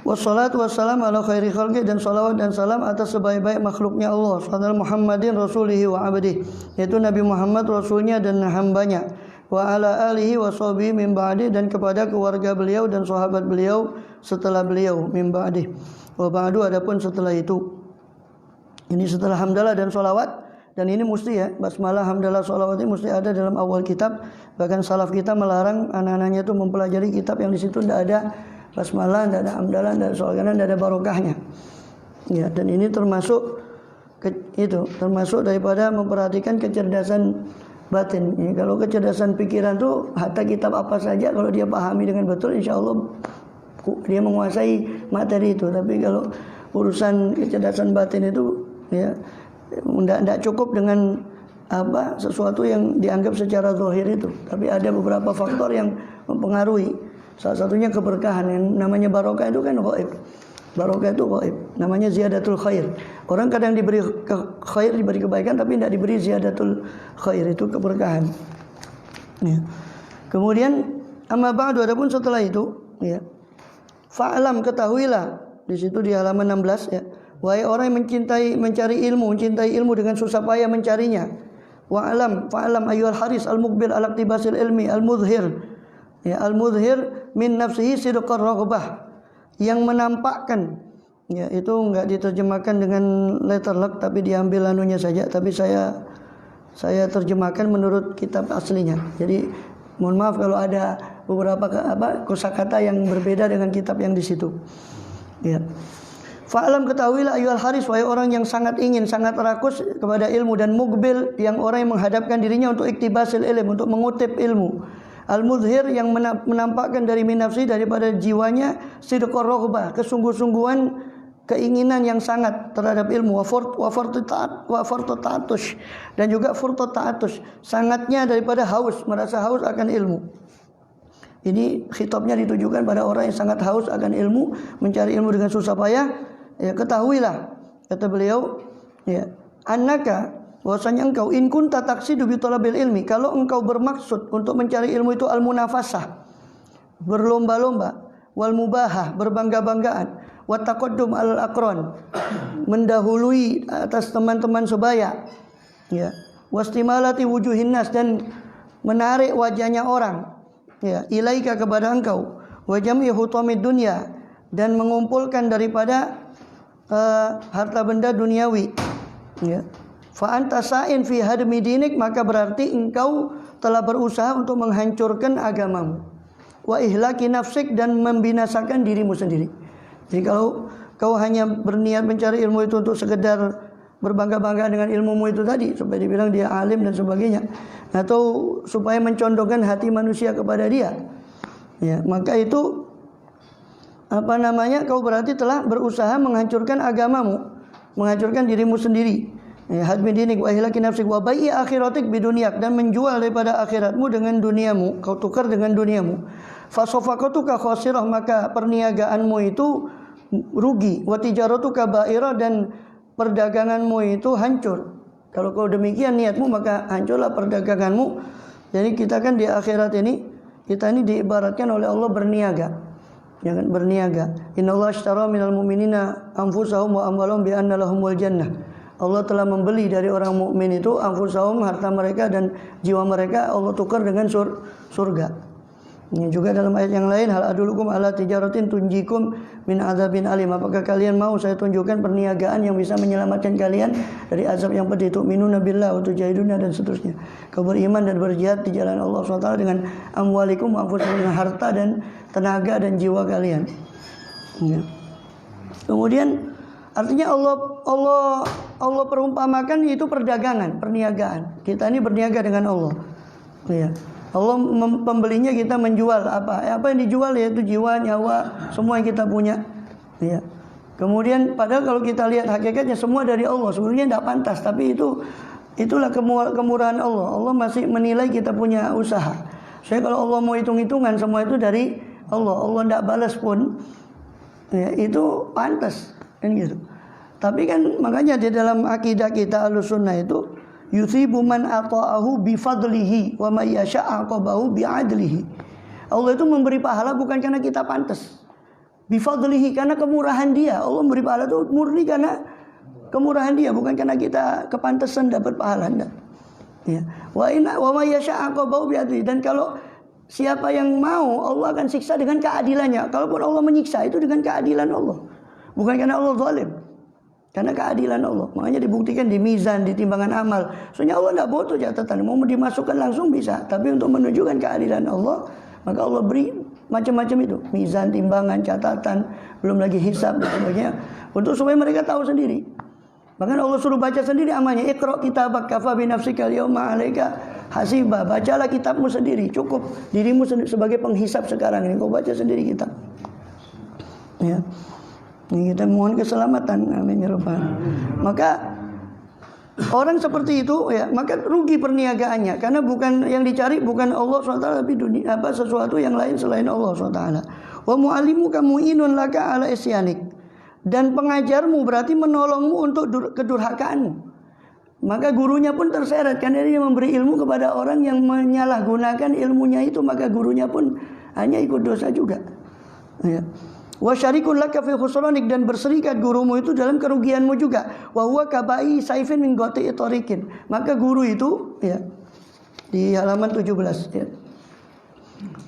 Wassalatu wassalamu ala khairi khalqi, dan salawat dan salam atas sebaik-baik makhluknya Allah, sallallahu Muhammadin rasulihi wa abdihi, yaitu Nabi Muhammad rasulnya dan hambanya, wa ala alihi wa sahbihi min ba'di, dan kepada keluarga beliau dan sahabat beliau setelah beliau, min ba'di. Wa ba'du, adapun setelah itu. Ini setelah hamdalah dan salawat, dan ini mesti ya, basmalah, hamdalah, salawat ini mesti ada dalam awal kitab. Bahkan salaf kita melarang anak-anaknya itu mempelajari kitab yang di situ tidak ada basmalah, tidak ada hamdalah, tidak ada salawat, karena tidak ada barokahnya ya. Dan ini termasuk itu termasuk daripada memperhatikan kecerdasan batin. Ya, kalau kecerdasan pikiran tuh hatta kitab apa saja kalau dia pahami dengan betul, insya Allah dia menguasai materi itu. Tapi kalau urusan kecerdasan batin itu ya tidak cukup dengan sesuatu yang dianggap secara zahir itu. Tapi ada beberapa faktor yang mempengaruhi. Salah satunya keberkahan, yang namanya barokah itu kan gaib. Barokah itu gaib, namanya ziyadatul khair. Orang kadang diberi khair, diberi kebaikan, tapi tidak diberi ziyadatul khair, itu keberkahan. Ya. Kemudian amma ba'du, adapun setelah itu, ya. Fa'lam, ketahuilah, di situ di halaman 16 ya. Wahai orang yang mencari ilmu dengan susah payah mencarinya. Fa'lam ayyuhal haris al-muqbil ala iktibasil ilmi al-mudhhir. Ya, al-mudhhir min nafsihi sidqar raghbah. Yang menampakkan, ya itu enggak diterjemahkan dengan letter luck, tapi diambil anunya saja. Tapi saya terjemahkan menurut kitab aslinya. Jadi mohon maaf kalau ada beberapa kosakata yang berbeda dengan kitab yang di situ. Ya. Fa'lam, ketahuilah ayyuhal haris, wahai orang yang sangat ingin, sangat rakus kepada ilmu, dan mukbil, yang orang yang menghadapkan dirinya untuk iktibasil ilm, untuk mengutip ilmu. Al-mudhhir, yang menampakkan dari minafsi, daripada jiwanya, sidqar raghbah, kesungguh-sungguhan keinginan yang sangat terhadap ilmu, wa fartu ta'atush, dan juga furtu ta'atush, sangatnya daripada haus, merasa haus akan ilmu. Ini khitabnya ditujukan pada orang yang sangat haus akan ilmu, mencari ilmu dengan susah payah. Ya, ketahuilah, kata beliau, ya, annaka, bahwasanya engkau, in kunta taqsidu bi talabil ilmi, kalau engkau bermaksud untuk mencari ilmu itu al-munafasah, berlomba-lomba, wal mubahah, berbangga-banggaan, wa taqaddum al-aqran, mendahului atas teman-teman sebaya, ya, wastimalati wujuhin nas, dan menarik wajahnya orang, ya, ilaika, kepada engkau, wa jam'i hutamid dunya, dan mengumpulkan daripada harta benda duniawi, ya. Fa anta sa'in fi hadmi dinik, maka berarti engkau telah berusaha untuk menghancurkan agamamu. Wa ihlaki nafsik, dan membinasakan dirimu sendiri. Jadi kalau kau hanya berniat mencari ilmu itu untuk sekedar berbangga-bangga dengan ilmumu itu tadi, supaya dibilang dia alim dan sebagainya, atau supaya mencondongkan hati manusia kepada dia, ya, maka itu kau berarti telah berusaha menghancurkan agamamu, menghancurkan dirimu sendiri. Hadmi dinik wa ihlaki nafsik wa bai'i akhiratik bidunyak, dan menjual daripada akhiratmu dengan duniamu, kau tukar dengan duniamu. Fa safaqatuka khasirah, maka perniagaanmu itu rugi. Wa tijaratuka ba'irah, dan perdaganganmu itu hancur. Kalau kau demikian niatmu, maka hancurlah perdaganganmu. Jadi kita kan di akhirat ini, kita ini diibaratkan oleh Allah berniaga. Jangan berniaga. Innallaha ashtara minal mu'minina anfusahum wa amwalahum bi anna lahumul jannah. Allah telah membeli dari orang mukmin itu anfusahum, harta mereka dan jiwa mereka, Allah tukar dengan surga. Ini juga dalam ayat yang lain, hal adulukum ala tijaratin tunjikum min azabin alim. Apakah kalian mau saya tunjukkan perniagaan yang bisa menyelamatkan kalian dari azab yang pedih? Tu'minuna billah wa tujahiduna, dan seterusnya. Kau beriman dan berjihad di jalan Allah SWT dengan amwalikum wa anfusakum, dengan harta dan tenaga dan jiwa kalian. Ya. Kemudian artinya Allah perumpamakan itu perdagangan, perniagaan. Kita ini berniaga dengan Allah. Ya. Allah pembelinya, kita menjual apa yang dijual, yaitu jiwa, nyawa, semua yang kita punya. Ya. Kemudian padahal kalau kita lihat hakikatnya semua dari Allah, sebenarnya tidak pantas, tapi itulah kemurahan Allah. Allah masih menilai kita punya usaha. Saya kalau Allah mau hitung-hitungan semua itu dari Allah, Allah tidak balas pun, ya, itu pantas, kan gitu. Tapi kan makanya di dalam akidah kita Ahlussunnah itu, yusibu man ata'ahu bifadlihi wa may yasha' aqabahu bi'adlihi. Allah itu memberi pahala bukan karena kita pantas. Bifadlihi, karena kemurahan Dia. Allah memberi pahala itu murni karena kemurahan Dia, bukan karena kita kepantasan dapat pahala. Ya. Wa may yasha' aqabahu bi'adlihi. Dan kalau siapa yang mau, Allah akan siksa dengan keadilannya. Kalaupun Allah menyiksa, itu dengan keadilan Allah, bukan karena Allah zalim. Karena keadilan Allah. Makanya dibuktikan di mizan, di timbangan amal. Soalnya Allah tidak butuh catatan. Mau dimasukkan langsung bisa. Tapi untuk menunjukkan keadilan Allah, maka Allah beri macam-macam itu. Mizan, timbangan, catatan, belum lagi hisab dan sebagainya. Untuk supaya mereka tahu sendiri. Bahkan Allah suruh baca sendiri amalnya. Iqra kitabak kafa bi nafsika al-yawma 'alaika hasiba. Bacalah kitabmu sendiri, cukup dirimu sebagai penghisap sekarang ini. Kau baca sendiri kitab. Ya. Ini kita mohon keselamatan. Amin ya rabbal. Maka orang seperti itu ya, maka rugi perniagaannya karena bukan yang dicari bukan Allah SWT tapi dunia sesuatu yang lain selain Allah SWT. Wa mu'allimuka mu'inun laka ala isyanik. Dan pengajarmu berarti menolongmu untuk kedurhakaanmu. Maka gurunya pun terseret karena dia memberi ilmu kepada orang yang menyalahgunakan ilmunya itu, maka gurunya pun hanya ikut dosa juga. Ya. Wa syarikun laka fi khusranik, dan berserikat gurumu itu dalam kerugianmu juga. Wa huwa kabai saifin min qati'i tariqin. Maka guru itu ya di halaman 17 ya.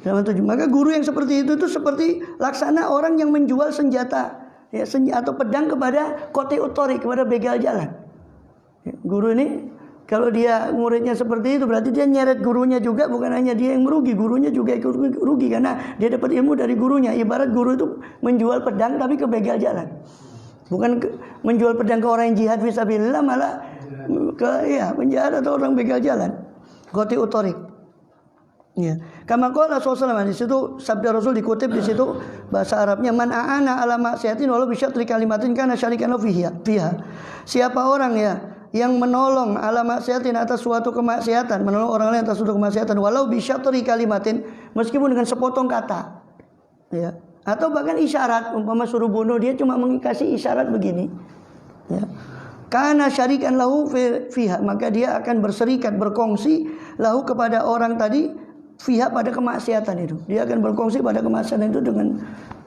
Halaman 7. Maka guru yang seperti itu seperti laksana orang yang menjual senjata ya, atau pedang kepada qati'ut tariq, kepada begal jalan. Ya, guru ini kalau dia muridnya seperti itu berarti dia nyeret gurunya juga, bukan hanya dia yang merugi, gurunya juga ikut rugi karena dia dapat ilmu dari gurunya. Ibarat guru itu menjual pedang tapi ke begal jalan. Bukan menjual pedang ke orang yang jihad fisabilillah, malah ke penjahat atau orang begal jalan. Qati'ut tariq. Ya. Kama qala Rasulullah, di situ sabda Rasul dikutip di situ bahasa Arabnya, man aana ala maksiatin walau bi syatri kalimatin kana syarikan fiha. Siapa orang ya yang menolong ala maksiatin atas suatu kemaksiatan, menolong orang lain atas suatu kemaksiatan walau bi syatri kalimatin, meskipun dengan sepotong kata. Ya. Atau bahkan isyarat, umpama suruh bunuh dia cuma mengasih isyarat begini. Ya. Kana syarikan lahu fiha, maka dia akan berserikat, berkongsi lahu kepada orang tadi fiha pada kemaksiatan itu. Dia akan berkongsi pada kemaksiatan itu dengan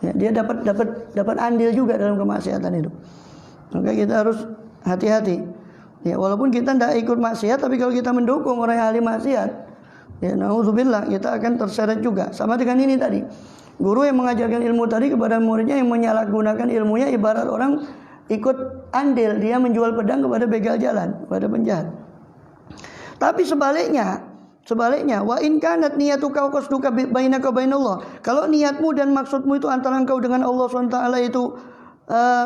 ya, dia dapat andil juga dalam kemaksiatan itu. Maka kita harus hati-hati. Ya, walaupun kita tidak ikut maksiat, tapi kalau kita mendukung orang yang ahli maksiat, ya naudzubillah, kita akan terseret juga. Sama dengan ini tadi. Guru yang mengajarkan ilmu tadi kepada muridnya yang menyalahgunakan ilmunya ibarat orang ikut andil, dia menjual pedang kepada begal jalan, kepada penjahat. Tapi sebaliknya, wa in kanat niyatuka wa qasduka bainaka bainallah. Kalau niatmu dan maksudmu itu antara engkau dengan Allah SWT itu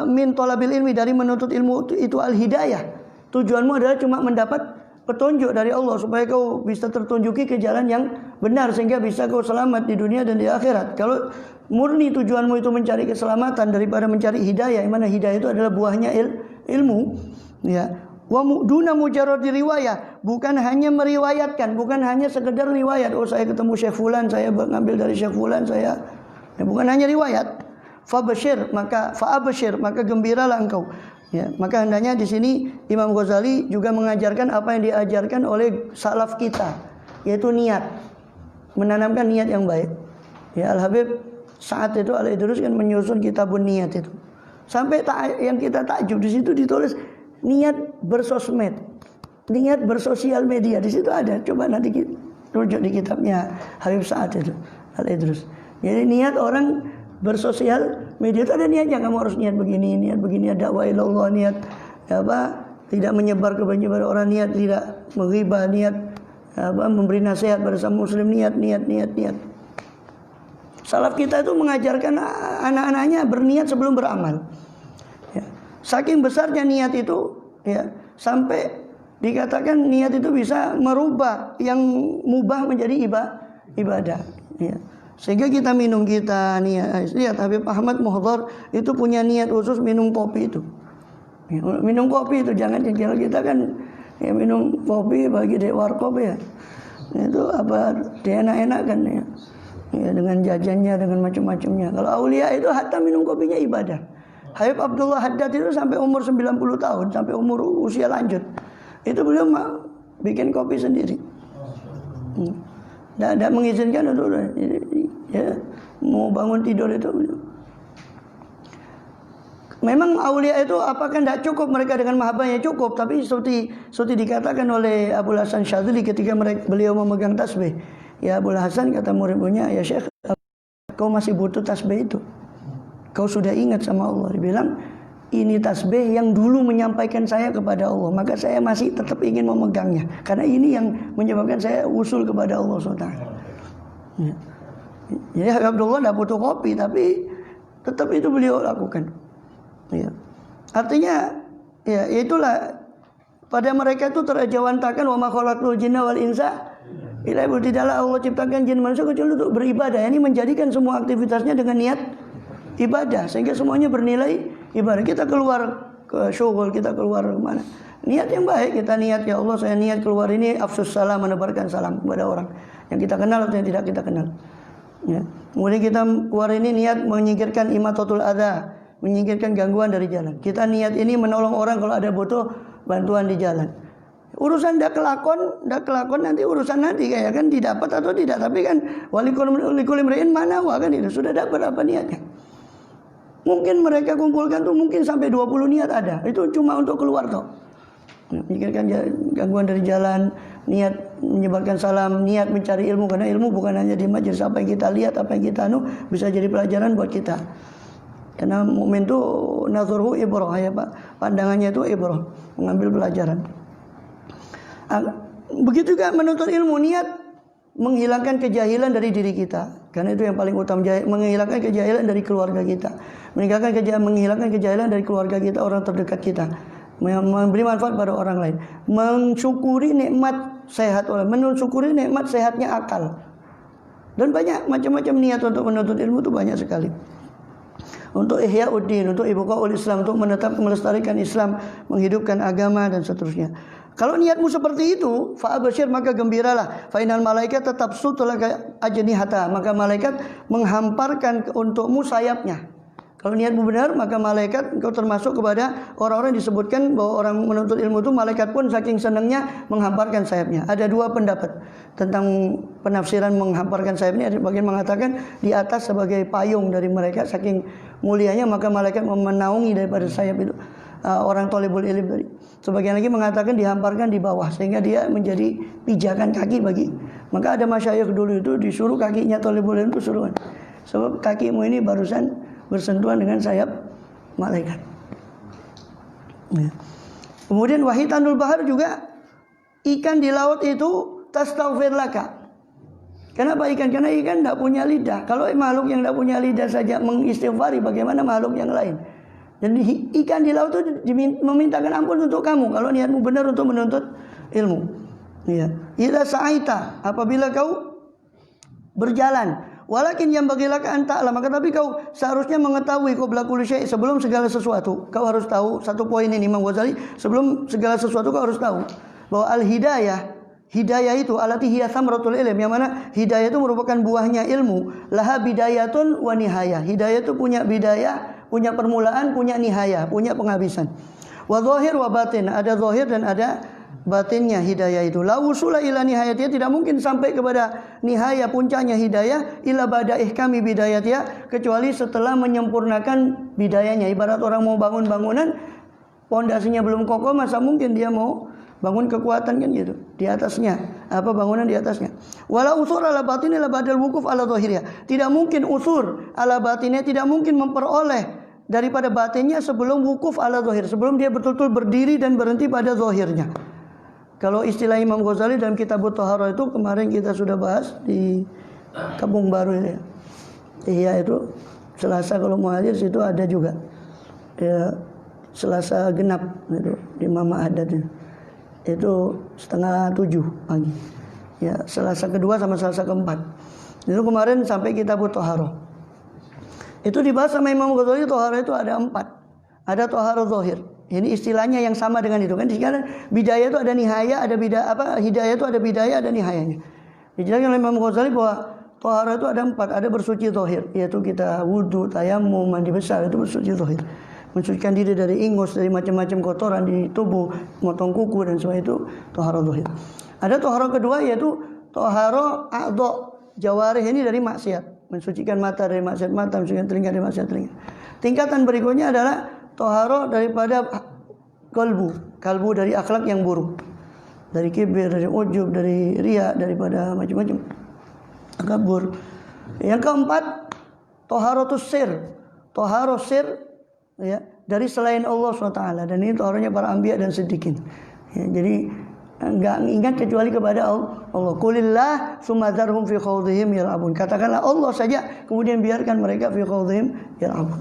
min talabil ilmi, dari menuntut ilmu itu al-hidayah. Tujuanmu adalah cuma mendapat petunjuk dari Allah supaya kau bisa tertunjuki ke jalan yang benar sehingga bisa kau selamat di dunia dan di akhirat. Kalau murni tujuanmu itu mencari keselamatan daripada mencari hidayah, yang mana hidayah itu adalah buahnya ilmu, ya. Wa duna mujarrad riwayah, bukan hanya meriwayatkan, bukan hanya sekedar riwayat. Oh, saya ketemu Syekh fulan, saya mengambil dari Syekh fulan, saya ya, bukan hanya riwayat. Fabashir, maka gembiralah engkau. Ya, maka hendaknya di sini Imam Ghazali juga mengajarkan apa yang diajarkan oleh salaf kita, yaitu niat, menanamkan niat yang baik. Ya, Al-Habib Sa'ad itu Al-Idrus kan menyusun kitabun niat itu. Sampai yang kita takjub di situ ditulis niat bersosmed, niat bersosial media, di situ ada. Coba nanti rujuk di kitabnya Habib Sa'ad itu Al-Idrus. Jadi niat orang bersosial media itu ada niatnya. Kamu harus niat begini, dakwah ilallah, niat tidak menyebar kepada orang, niat tidak menghibah, niat memberi nasihat pada sama muslim, niat. Salaf kita itu mengajarkan anak-anaknya berniat sebelum beramal. Ya. Saking besarnya niat itu, ya, sampai dikatakan niat itu bisa merubah yang mubah menjadi ibadah. Ya. Sehingga kita minum niat. Lihat Habib Ahmad Muhdhar itu punya niat khusus minum kopi itu. Ya, minum kopi itu jangan kalau kita kan ya minum kopi bagi warkop ya. Itu apa dia enak-enak kan ya. Ya, dengan jajannya, dengan macam-macamnya. Kalau aulia itu hatta minum kopinya ibadah. Habib Abdullah Haddad itu sampai umur 90 tahun, sampai umur usia lanjut, itu beliau bikin kopi sendiri. Tidak mengizinkan untuk ya, mau bangun tidur itu. Memang aulia itu apakah tidak cukup mereka dengan mahabbahnya? Cukup, tapi seperti dikatakan oleh Abul Hasan Syadzili ketika beliau memegang tasbih. Ya Abul Hasan, kata murid-muridnya, ya Syekh, kau masih butuh tasbih itu. Kau sudah ingat sama Allah. Dia bilang, ini tasbih yang dulu menyampaikan saya kepada Allah, maka saya masih tetap ingin memegangnya. Karena ini yang menyebabkan saya usul kepada Allah SWT. Ya. Jadi Abdullah tidak butuh kopi, tapi tetap itu beliau lakukan. Ya. Artinya Ya, itulah pada mereka itu terjawantakan wa ma khalaqul jinna wal insa illa tidaklah Allah ciptakan jin manusia kecuali untuk beribadah. Ini menjadikan semua aktivitasnya dengan niat ibadah sehingga semuanya bernilai ibadah. Kita keluar ke syughul, kita keluar kemana, niat yang baik, kita niat ya Allah saya niat keluar ini afsus salam, menebarkan salam kepada orang yang kita kenal atau yang tidak kita kenal. Ya. Kemudian kita keluar ini niat menyingkirkan imatatul adza, menyingkirkan gangguan dari jalan. Kita niat ini menolong orang kalau ada butuh bantuan di jalan. Urusan dak kelakon nanti urusan nanti kayak kan didapat atau tidak, tapi kan walikulli imri'in ma nawa kan itu sudah dapat apa niatnya. Mungkin mereka kumpulkan tuh mungkin sampai 20 niat ada. Itu cuma untuk keluar toh. Menyingkirkan gangguan dari jalan, niat menyebarkan salam, niat mencari ilmu karena ilmu bukan hanya di majelis, apa yang kita lihat, apa yang kita bisa jadi pelajaran buat kita. Karena mukmin itu nazruhu ibrah ya Pak. Pandangannya itu ibrah, mengambil pelajaran. Begitu juga menuntut ilmu, niat menghilangkan kejahilan dari diri kita. Karena itu yang paling utama, menghilangkan kejahilan dari keluarga kita. Menghilangkan kejahilan dari keluarga kita, orang terdekat kita. Memberi manfaat pada orang lain. Mensyukuri nikmat sehat orang, mensyukuri nikmat sehatnya akal. Dan banyak macam-macam niat untuk menuntut ilmu itu banyak sekali. Untuk ihya'uddin, untuk ibqa'ul Islam, untuk menetap melestarikan Islam, menghidupkan agama dan seterusnya. Kalau niatmu seperti itu, fa'abshir maka gembiralah. Fainal malaikat tetap sutulaka ajnihata, maka malaikat menghamparkan untukmu sayapnya. Kalau niatmu benar, maka malaikat engkau termasuk kepada orang-orang disebutkan bahwa orang menuntut ilmu itu malaikat pun saking senangnya menghamparkan sayapnya. Ada dua pendapat tentang penafsiran menghamparkan sayapnya. Ada bagian mengatakan di atas sebagai payung dari mereka, saking mulianya maka malaikat menaungi daripada sayap itu orang thalibul ilm tadi. Sebagian lagi mengatakan dihamparkan di bawah sehingga dia menjadi pijakan kaki bagi. Maka ada masyayikh dulu itu disuruh kakinya thalibul ilm itu suruhan. Sebab kakimu ini barusan bersentuhan dengan sayap malaikat. Ya. Kemudian wahitanul bahar juga ikan di laut itu tastaghfir laka. Kenapa ikan? Karena ikan tidak punya lidah. Kalau makhluk yang tidak punya lidah saja mengistighfari, bagaimana makhluk yang lain? Dan ikan di laut itu memintakan ampun untuk kamu kalau niatmu benar untuk menuntut ilmu. Ya. Idza sa'aita, apabila kau berjalan, walakin yang bagilah anta alam, maka tapi kau seharusnya mengetahui qabla kulli syai', sebelum segala sesuatu. Kau harus tahu satu poin ini Imam Ghazali, sebelum segala sesuatu kau harus tahu bahwa hidayah itu alati hiya samratul ilm, yang mana hidayah itu merupakan buahnya ilmu. Laha bidayatun wa nihayah. Hidayah itu punya bidayah, punya permulaan, punya nihayah, punya penghabisan. Wa zahir wa batin, ada zahir dan ada batinnya hidayah itu. La usula ila nihayatiha, tidak mungkin sampai kepada nihayah puncaknya hidayah illa ba'da ihkami bidayatiha, kecuali setelah menyempurnakan bidayahnya. Ibarat orang mau bangun bangunan, pondasinya belum kokoh, masa mungkin dia mau bangun kekuatan kan gitu di atasnya, apa bangunan di atasnya. Wala usur ala batinnya la badal wukuf ala zahirnya, tidak mungkin usur ala batinnya, tidak mungkin memperoleh daripada batinnya sebelum wukuf ala zahir, sebelum dia betul-betul berdiri dan berhenti pada zahirnya. Kalau istilah Imam Ghazali dalam kitab Thaharah itu kemarin kita sudah bahas di Kampung Baru ini. Iya itu Selasa kalau mau hadir situ ada juga. Ya, Selasa genap itu di Mama Adat itu 6:30 pagi. Ya, Selasa kedua sama Selasa keempat. Itu kemarin sampai kitab Thaharah. Itu dibahas sama Imam Ghazali, Thaharah itu ada 4. Ada Thaharah zahir. Ini istilahnya yang sama dengan itu kan. Sekarang bidayah itu ada nihaya, ada hidayah itu ada bidayah, ada nihayanya. Dijelaskan oleh Imam Ghazali bahwa thaharah itu ada 4, ada bersuci zahir, yaitu kita wudu, tayammum, mandi besar, itu bersuci zahir. Mensucikan diri dari ingus, dari macam-macam kotoran di tubuh, motong kuku dan semua itu thaharah zahir. Ada thaharah kedua yaitu thaharah a'dha jawarih, ini dari maksiat. Mensucikan mata dari maksiat mata, mensucikan telinga dari maksiat telinga. Tingkatan berikutnya adalah toharo daripada kalbu dari akhlak yang buruk, dari kibir, dari ujub, dari riya, daripada macam-macam takabur. Yang keempat toharotus sir, toharo sir ya, dari selain Allah SWT, dan ini toharonya para anbiya dan siddiqin ya, jadi enggak ingat kecuali kepada Allah. Qulillah tsumma dzarhum fi khawdihim yal'abun, katakanlah Allah saja kemudian biarkan mereka fi khawdihim yal'abun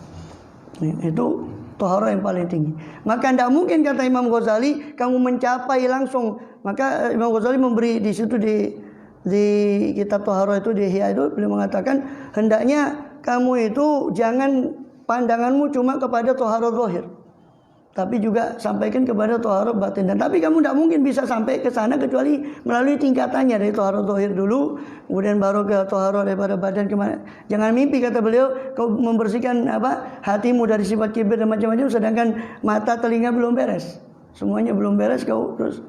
ya, itu Taharah yang paling tinggi. Maka tidak mungkin kata Imam Ghazali kamu mencapai langsung. Maka Imam Ghazali memberi di situ di kitab Taharah itu di Ihya itu beliau mengatakan hendaknya kamu itu jangan pandanganmu cuma kepada taharah zahir, tapi juga sampaikan kepada taharah batin. Dan tapi kamu tidak mungkin bisa sampai ke sana kecuali melalui tingkatannya dari taharah zahir dulu, kemudian baru ke taharah daripada badan kemana. Jangan mimpi kata beliau kau membersihkan hatimu dari sifat kibir dan macam-macam sedangkan mata telinga belum beres, semuanya belum beres kau terus.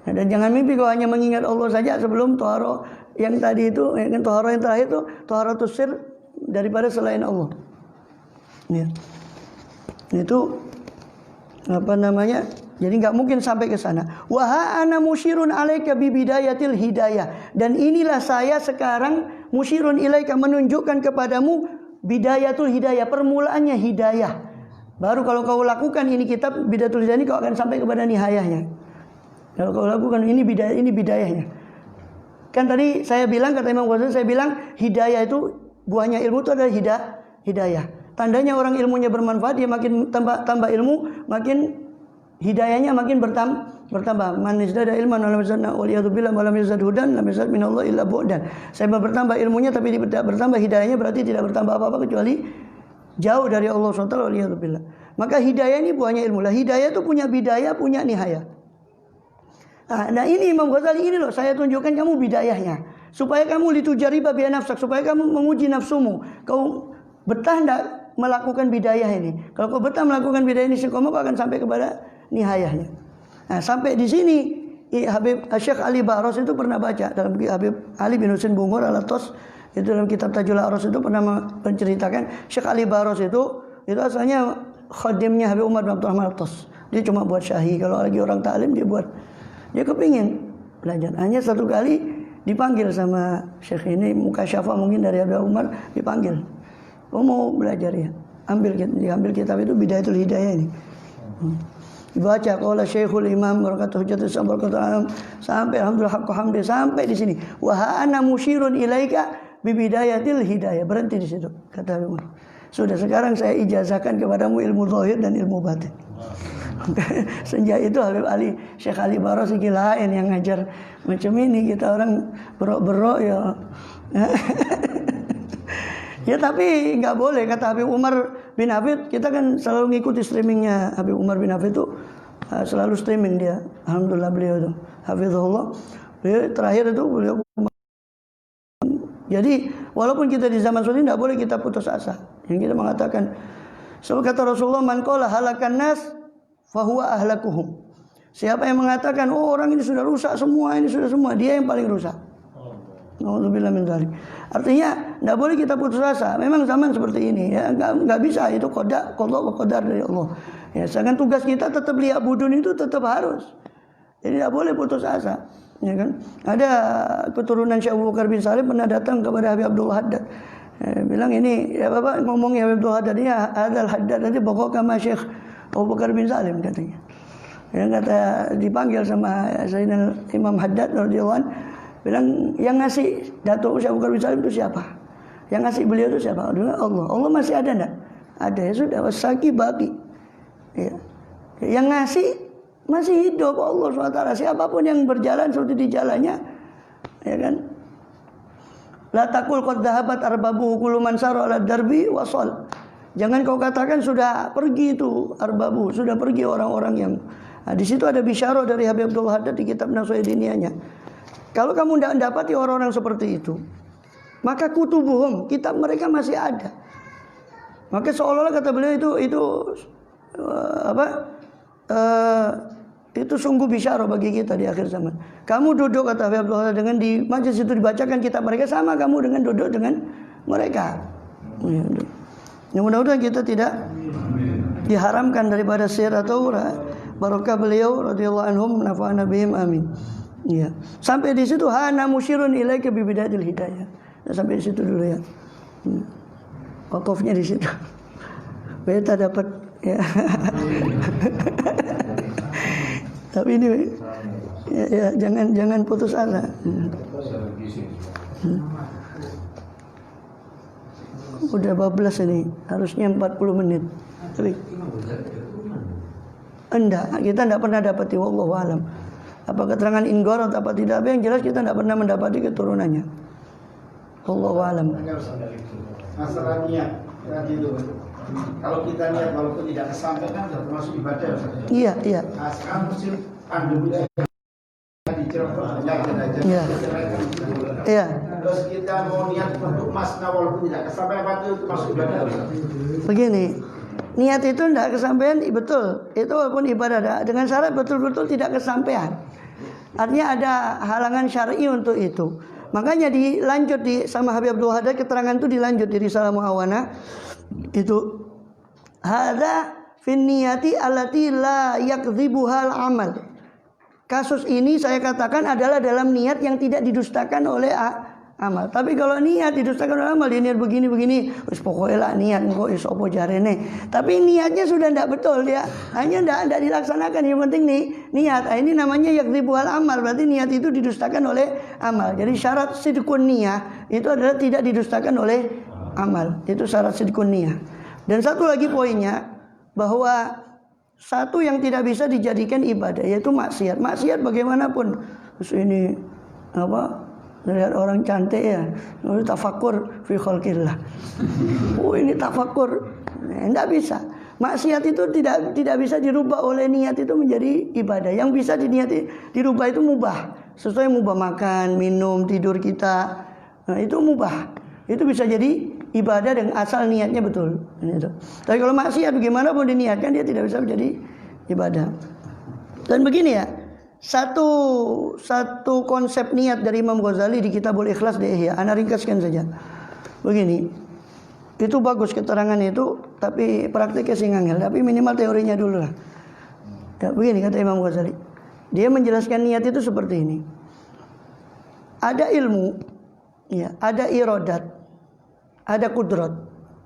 Dan jangan mimpi kau hanya mengingat Allah saja sebelum taharah yang tadi itu, yang taharah yang terakhir itu taharatus sir daripada selain Allah. Ya. Itu jadi nggak mungkin sampai ke sana. Wa ana musyirun alaika bi bidayatil hidayah. Dan inilah saya sekarang musyirun ilaika menunjukkan kepadamu bidayatul hidayah, permulaannya hidayah. Baru kalau kau lakukan ini kitab bidayatul hidayah ini kau akan sampai kepada nihayahnya. Kalau kau lakukan ini bidayahnya. Kan tadi saya bilang kata Imam Ghazali saya bilang hidayah itu buahnya ilmu itu adalah hidayah. Tandanya orang ilmunya bermanfaat, dia makin tambah ilmu, makin hidayahnya makin bertambah. Man izdada ilman wa lam yazidna waliyadu billah wa lam yazid hudan lam yazid minallah illa bu'dan. Saya bertambah ilmunya tapi tidak bertambah hidayahnya, berarti tidak bertambah apa-apa kecuali jauh dari Allah SWT waliyadu billah. Maka hidayah ini buahnya ilmu. Lah hidayah itu punya bidayah, punya nihayah. Nah ini Imam Ghazali ini loh saya tunjukkan kamu bidayahnya supaya kamu litujariba bi nafsak, supaya kamu menguji nafsumu. Kau betah enggak melakukan bidayah ini? Kalau kau betah melakukan bidayah ini istiqomah kau akan sampai kepada nihayahnya. Nah, sampai di sini Habib Syekh Ali Baros itu pernah baca dalam Habib Ali bin Husain Bungur Al-Atos itu dalam kitab Tajul Aros itu pernah menceritakan Syekh Ali Baros itu asalnya khadimnya Habib Umar bin Abdul Rahman Al-Atos. Dia cuma buat syahi, kalau lagi orang taklim dia kepingin belajar. Hanya satu kali dipanggil sama Syekh ini mukasyafah mungkin dari Habib Umar, dipanggil. Oh mau belajar ya, diambil kitab itu Bidayatul Hidayah ini. Dibaca qala Syekhul Imam barakatuh hujjatus barakatuh alam sampai alhamdulillah haqqu hamdi sampai di sini. Wa ana musyirun ilaika bi bidayatil hidayah. Berhenti di situ kata Habib Umar. Sudah sekarang saya ijazahkan kepadamu ilmu zahir dan ilmu batin. Sejak itu Habib Ali Syekh Ali Baros lain yang ngajar macam ini, kita orang berok-berok ya. Ya tapi nggak boleh kata Habib Umar bin Hafid, kita kan selalu ngikuti streamingnya Habib Umar bin Hafid itu selalu streaming dia. Alhamdulillah beliau itu hafizahullah. Beliau terakhir itu beliau. Jadi walaupun kita di zaman seperti ini tidak boleh kita putus asa. Yang kita mengatakan sebab kata Rasulullah man qala halakan nas fahuwa ahlakuhum. Siapa yang mengatakan oh orang ini sudah rusak semua, ini sudah semua, dia yang paling rusak. Nauzubillah min dzalik. Artinya tidak boleh kita putus asa. Memang zaman seperti ini ya, enggak bisa, itu qada wa qadar dari Allah. Ya, sedangkan tugas kita tetap lihat budun itu tetap harus. Jadi tidak boleh putus asa, ya kan? Ada keturunan Syekh Abu Bakar bin Salim pernah datang kepada Habib Abdul Haddad. Bilang ini ya Bapak ngomongnya Habib Abdul Haddad ini Hadal Haddad tadi pokok sama Syekh Abu Bakar bin Salim katanya. Yang kata dipanggil sama Sayyidina Imam Haddad radhiyallahu anhu, bilang yang ngasih Datuk Syekh Abu Bakar bin Salim itu siapa? Yang ngasih beliau itu siapa? Allah. Allah masih ada enggak? Ada, ya sudah, wasaki baki. Ya. Yang ngasih masih hidup Allah SWT. Siapapun yang berjalan seperti di jalannya, ya kan? La taqul qad dhahabat arbabuhu kullu man sara ala darbi wasal. Jangan kau katakan sudah pergi itu arbabu, sudah pergi orang-orang yang. Nah, di situ ada bisyarah dari Habib Abdul Haddad di kitab Nasuhah Diniyahnya. Kalau kamu tidak mendapati orang-orang seperti itu, maka kutubuhum, kitab mereka masih ada. Maka seolah-olah kata beliau itu sungguh bisyarah bagi kita di akhir zaman. Kamu duduk kata Habib Abdul Haddad dengan di majlis itu dibacakan kitab mereka, sama kamu dengan duduk dengan mereka. Ya, mudah-mudahan kita tidak diharamkan daripada syiar atau barokah beliau radhiyallahu anhum nafa'ana bihim amin. Ya. Sampai di situ hana musyirun ilaika bi bidayatil hidayah. Ya, sampai di situ dulu ya. Wakafnya di situ. Beta dapat ya. Tapi ini ya, jangan putus asa. Udah 12 ini, harusnya 40 menit. Tapi Enggak, kita tidak pernah dapati, wallahu alam. Apa keterangan ingor atau apa tidak, apa yang jelas kita tidak pernah mendapati keturunannya. Wallahu alam. Masalah niat tadi itu. Kalau kita niat walaupun tidak kesampaian sudah termasuk ibadah. Iya, iya. Nah, sekarang musim pandemi di Cirebon banyak Iya. Iya. Terus kita mau niat untuk masna walaupun tidak kesampaian, apa itu termasuk ibadah? Begini, niat itu tidak kesampaian, betul. Itu walaupun ibadah dengan syarat betul-betul tidak kesampaian. Artinya ada halangan syar'i untuk itu. Makanya dilanjut sama Habib Abdul Haddad, keterangan itu dilanjut di Risalah Muawana. Itu hadza fin niyati allati la yakdzibuhal amal. Kasus ini saya katakan adalah dalam niat yang tidak didustakan oleh amal. Tapi kalau niat didustakan oleh amal, dia niat begini, wis pokoknya lah niat engko iso apa jarene. Tapi niatnya sudah tidak betul, dia hanya tidak dilaksanakan. Yang penting nih niat. Ini namanya yakdzibuhal amal, berarti niat itu didustakan oleh amal. Jadi syarat sidqun niyah itu adalah tidak didustakan oleh amal. Itu syarat sidqun niyah. Dan satu lagi poinnya, bahwa satu yang tidak bisa dijadikan ibadah yaitu maksiat. Maksiat bagaimanapun. Terus ini apa? Lihat orang cantik ya, tafakur fi khalqillah. Oh ini tafakur, tidak bisa. Maksiat itu tidak bisa dirubah oleh niat itu menjadi ibadah. Yang bisa dirubah itu mubah. Sesuai mubah makan, minum, tidur kita. Nah, itu mubah. Itu bisa jadi ibadah dengan asal niatnya betul. Gitu. Tapi kalau maksiat bagaimana pun diniatkan dia tidak bisa menjadi ibadah. Dan begini ya. Satu konsep niat dari Imam Ghazali di Kitabul Ikhlas di Ihya. Ana ringkaskan saja. Begini. Itu bagus keterangannya itu, tapi praktiknya sih ngangel, tapi minimal teorinya dulu lah. Ya, begini kata Imam Ghazali. Dia menjelaskan niat itu seperti ini. Ada ilmu, ya, ada iradat, ada kudrat.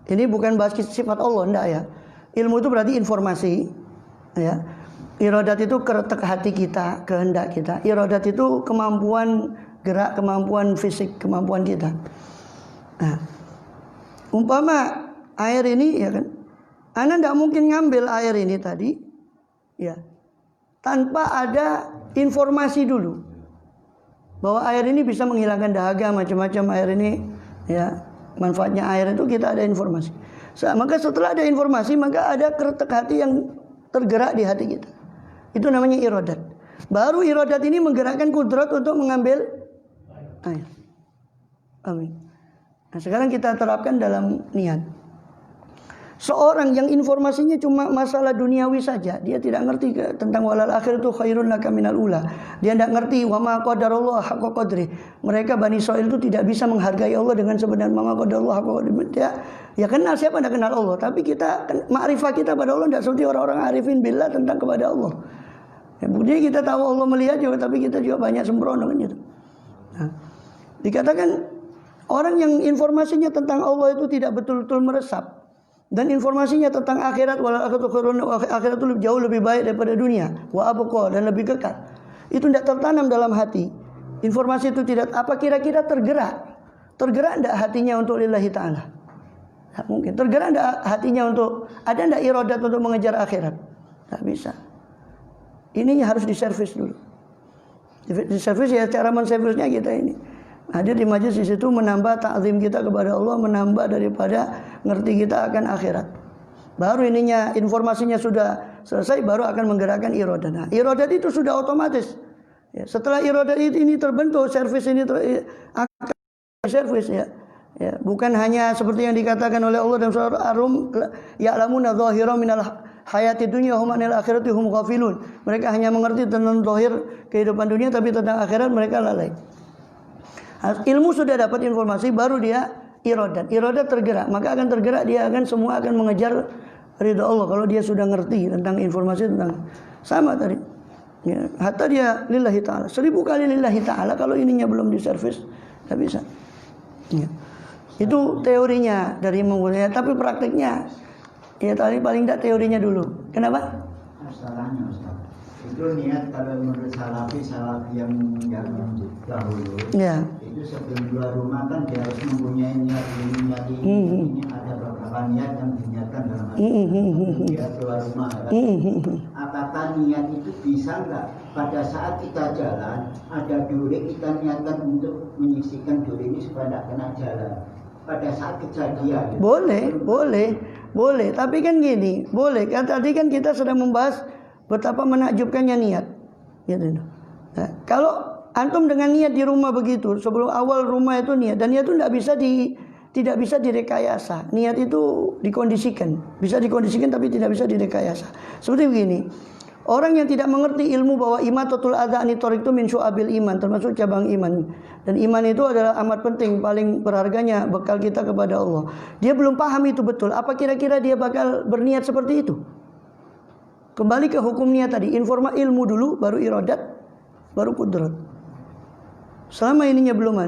Ini bukan bahas sifat Allah, enggak ya. Ilmu itu berarti informasi, ya. Iradat itu keretek hati kita, kehendak kita. Iradat itu kemampuan gerak, kemampuan fisik, kemampuan kita. Nah, umpama air ini, ya kan, Anda tidak mungkin ngambil air ini tadi, ya, tanpa ada informasi dulu bahwa air ini bisa menghilangkan dahaga, macam-macam air ini, ya, manfaatnya air itu kita ada informasi. Maka setelah ada informasi, maka ada keretek hati yang tergerak di hati kita. Itu namanya iradat. Baru iradat ini menggerakkan kudrat untuk mengambil air. Amin. Nah, sekarang kita terapkan dalam niat. Seorang yang informasinya cuma masalah duniawi saja, dia tidak ngerti tentang walal akhiratu khairun laka minal ula. Dia tidak ngerti wa ma qadarullah haqqa qadri. Mereka Bani Israil itu tidak bisa menghargai Allah dengan sebenar ma qadarullah haqqa qadri. Ya kenal, siapa tidak kenal Allah, tapi kita ma'rifah kita pada Allah tidak seperti orang-orang arifin billah tentang kepada Allah. Ya, buktinya kita tahu Allah melihat juga, tapi kita juga banyak sembrono kan gitu. Nah, dikatakan orang yang informasinya tentang Allah itu tidak betul-betul meresap, dan informasinya tentang akhirat, wal akhirat itu jauh lebih baik daripada dunia, wa abqa, dan lebih kekal. Itu tidak tertanam dalam hati. Informasi itu tidak, apa kira-kira tergerak tidak hatinya untuk lillahi ta'ala? Tak mungkin. Tergerak tidak hatinya untuk, ada tidak iradat untuk mengejar akhirat? Tak bisa. Ini harus diservis dulu. Diservis ya, cara menservisnya kita ini hadir di majelis di situ, menambah ta'zim kita kepada Allah, menambah daripada ngerti kita akan akhirat. Baru ininya informasinya sudah selesai, baru akan menggerakkan iradat. Nah, iradat itu sudah otomatis. Ya, setelah iradat ini terbentuk, servis ini akan servis ya. Ya, bukan hanya seperti yang dikatakan oleh Allah dalam surah Ar-Rum, ya'lamuna dhahiran minal hayati dunya hum anil akhirati hum ghafilun. Mereka hanya mengerti tentang zahir kehidupan dunia, tapi tentang akhirat mereka lalai. Ilmu sudah dapat informasi, baru dia iradat. Iradat tergerak, maka akan tergerak, dia akan semua akan mengejar ridha Allah kalau dia sudah ngerti tentang informasi tentang sama tadi. Ya, hatta dia lillahi ta'ala. 1000 kali lillahi ta'ala, kalau ininya belum diservis enggak bisa. Ya. Itu teorinya dari menggunakan, tapi praktiknya ya tadi paling tidak teorinya dulu. Kenapa? Masalahnya Ustaz, itu niat kalau menurut salafi yang dahulu. Ya. Itu sebelum keluar rumah kan dia harus mempunyai niat ini ada beberapa Apa niat yang diniatkan dalam hati dia keluar rumah kan? Apakah niat itu bisa nggak pada saat kita jalan ada duri kita niatkan untuk menyisikan duri ini supaya tidak kena jalan pada saat kejadian? Boleh. Tapi kan gini, boleh. Kan tadi kan kita sedang membahas betapa menakjubkannya niat. Gitu. Nah, kalau antum dengan niat di rumah begitu, sebelum awal rumah itu niat, dan niat itu tidak bisa direkayasa. Niat itu dikondisikan, bisa dikondisikan tapi tidak bisa direkayasa. Seperti begini, orang yang tidak mengerti ilmu bahwa imatatul adza ani thariq itu min syu'abil iman, termasuk cabang iman. Dan iman itu adalah amat penting, paling berharganya bekal kita kepada Allah. Dia belum paham itu betul. Apa kira-kira dia bakal berniat seperti itu? Kembali ke hukum niat tadi, ilmu dulu, baru iradat, baru qudrat. Selama ininya belum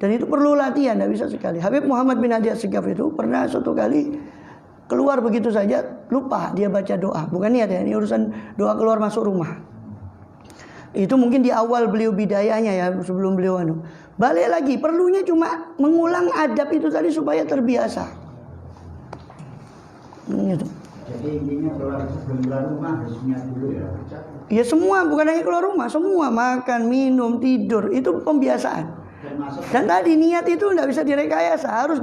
dan itu perlu latihan, tidak bisa sekali. Habib Muhammad bin Hadi As-Segaf itu pernah suatu kali keluar begitu saja, lupa dia baca doa. Bukan niat ya, ini urusan doa keluar masuk rumah. Itu mungkin di awal beliau bidayahnya ya, sebelum beliau balik lagi, perlunya cuma mengulang adab itu tadi supaya terbiasa. Gitu. Jadi intinya sebelum keluar rumah harus niat dulu ya. Ya semua, bukan hanya keluar rumah, semua makan, minum, tidur itu pembiasaan. Dan tadi niat itu tidak bisa direkayasa, harus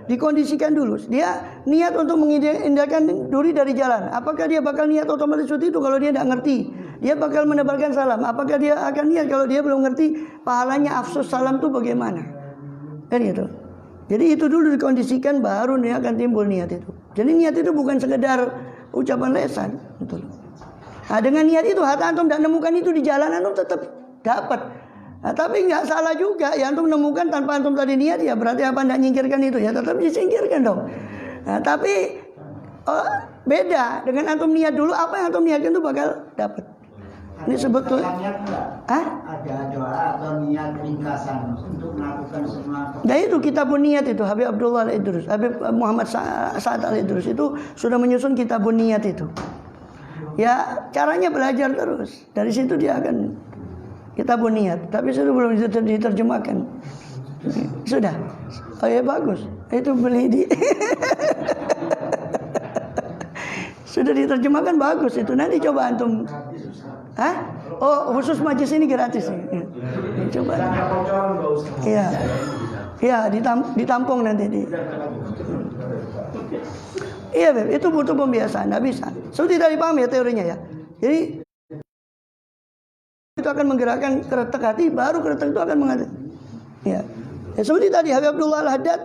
dikondisikan dulu. Dia niat untuk mengindahkan duri dari jalan. Apakah dia bakal niat otomatis seperti itu kalau dia tidak ngerti? Dia bakal menebarkan salam. Apakah dia akan niat kalau dia belum ngerti pahalanya afsus salam itu bagaimana? Kan gitu. Jadi itu dulu dikondisikan, baru dia akan timbul niat itu. Jadi niat itu bukan sekedar ucapan lesan. Betul. Nah, dengan niat itu, hatta antum tidak menemukan itu di jalan, antum tetap dapat. Nah, tapi nggak salah juga ya antum menemukan tanpa antum tadi niat, ya berarti apa tidak nyingkirkan itu ya, tetap disingkirkan dong. Nah, tapi beda dengan antum niat dulu, apa yang antum niatkan itu bakal dapat. Ini sebetulnya ada doa atau niat ringkasan untuk melakukan semua. Nah itu kitabun niat itu Habib Abdullah Al-Idrus, Habib Muhammad Sa'ad Al-Idrus itu sudah menyusun kitabun niat itu. Ya caranya belajar terus, dari situ dia akan kitabun niat, tapi sudah belum diterjemahkan. Sudah. Oh ya bagus. Itu beli di sudah diterjemahkan, bagus itu. Nanti coba antum. Hah? Oh, khusus majlis ini gratis nih. Coba. Iya. Iya, ditampung nanti di. Iya, Beb, itu butuh pembiasaan, enggak bisa. Seperti tadi paham ya teorinya ya. Jadi itu akan menggerakkan keretek hati, baru keretek itu akan mengatakan. Ya. Ya seperti tadi Habib Abdullah Al-Haddad,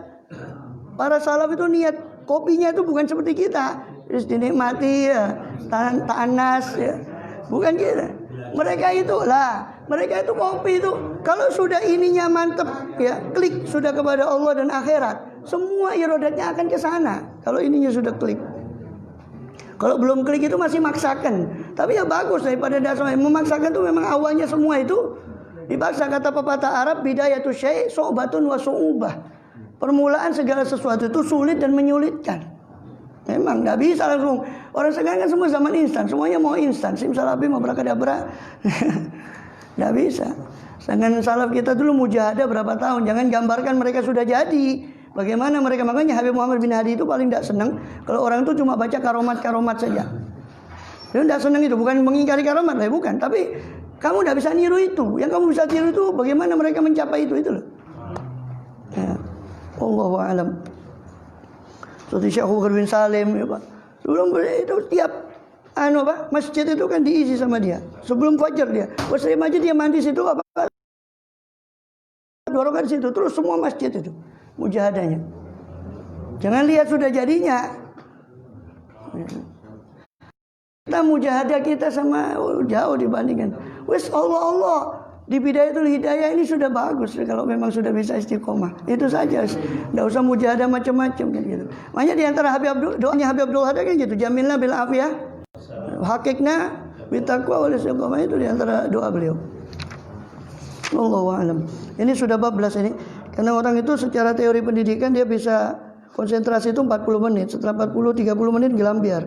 para salaf itu niat kopinya itu bukan seperti kita, terus dinikmati ya, ta'anas ya. Bukan gitu. Mereka itu kopi itu kalau sudah ininya mantep ya, klik sudah kepada Allah dan akhirat, semua iradatnya akan ke sana. Kalau ininya sudah klik. Kalau belum klik itu masih maksakan. Tapi ya bagus daripada dasarnya memaksakan itu, memang awalnya semua itu dipaksa. Kata pepatah Arab, bidayatu syai' su'batun wa su'ubah. Permulaan segala sesuatu itu sulit dan menyulitkan. Memang enggak bisa langsung. Orang sekarang kan semua zaman instan, semuanya mau instan. Simsalabim abrakadabra. Enggak bisa. Sedangkan salaf kita dulu mujahadah berapa tahun. Jangan gambarkan mereka sudah jadi. Bagaimana mereka, makanya Habib Muhammad bin Hadi itu paling tidak senang kalau orang itu cuma baca karomat-karomat saja. Dia tidak senang itu, bukan mengingkari karomat lah, bukan. Tapi kamu tidak bisa niru itu. Yang kamu bisa niru itu bagaimana mereka mencapai itu loh. Ya. Allahu a'lam. Seperti Syekh Abubakar bin Salim ya Pak. Sebelum itu tiap masjid itu kan diisi sama dia. Sebelum fajar dia. Wasri masjid dia mandi situ apa? 2 rakaat situ, terus semua masjid itu mujahadahnya. Jangan lihat sudah jadinya. Kita mujahadah kita sama jauh dibandingkan. Wes Allah di Bidayatul Hidayah ini sudah bagus kalau memang sudah bisa istiqomah. Itu saja. Enggak usah mujahadah macam-macam kan gitu. Makanya di antara doanya Habib Abdul Haddad kan gitu, jamilna bil afiyah, hakikna bitaqwa wal istiqomah, itu di antara doa beliau. Wallahu a'lam. Ini sudah bab 11 ini. Karena orang itu secara teori pendidikan dia bisa konsentrasi itu 40 menit. Setelah 40-30 menit gelambiar.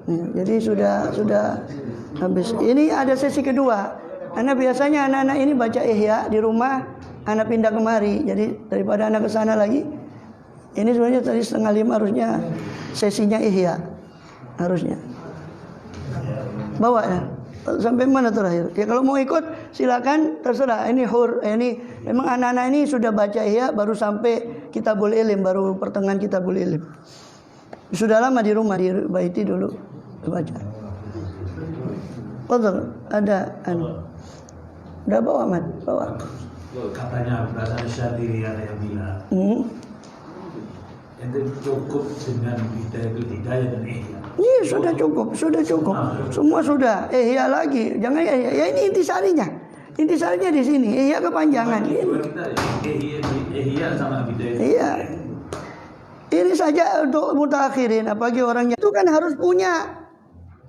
Jadi sudah habis. Ini ada sesi kedua. Biasanya anak-anak ini baca Ihya di rumah, anak pindah kemari. Jadi daripada anak ke sana lagi, Ini sebenarnya tadi 4:30 harusnya sesinya ihya. Harusnya. Bawa ya. Sampai mana terakhir? Ya kalau mau ikut silakan, terserah. Ini memang anak-anak ini sudah baca ihya baru sampai Kitabul Ilm, baru pertengahan Kitabul Ilm. Sudah lama di rumah di Baiti dulu baca. Betul, ada udah bawa Mat, bawa. Katanya perasaan Syatiri ada yang bilang itu cukup dengan hidayah dan ihya. Iya sudah cukup. Semua sudah. Ihya lagi, jangan ihya. Ya ini intisarinya. Intisarinya di sini. Ihya kepanjangan. Ihya sama hidayah. Iya. Ini saja untuk mutakhirin, apalagi orangnya itu kan harus punya.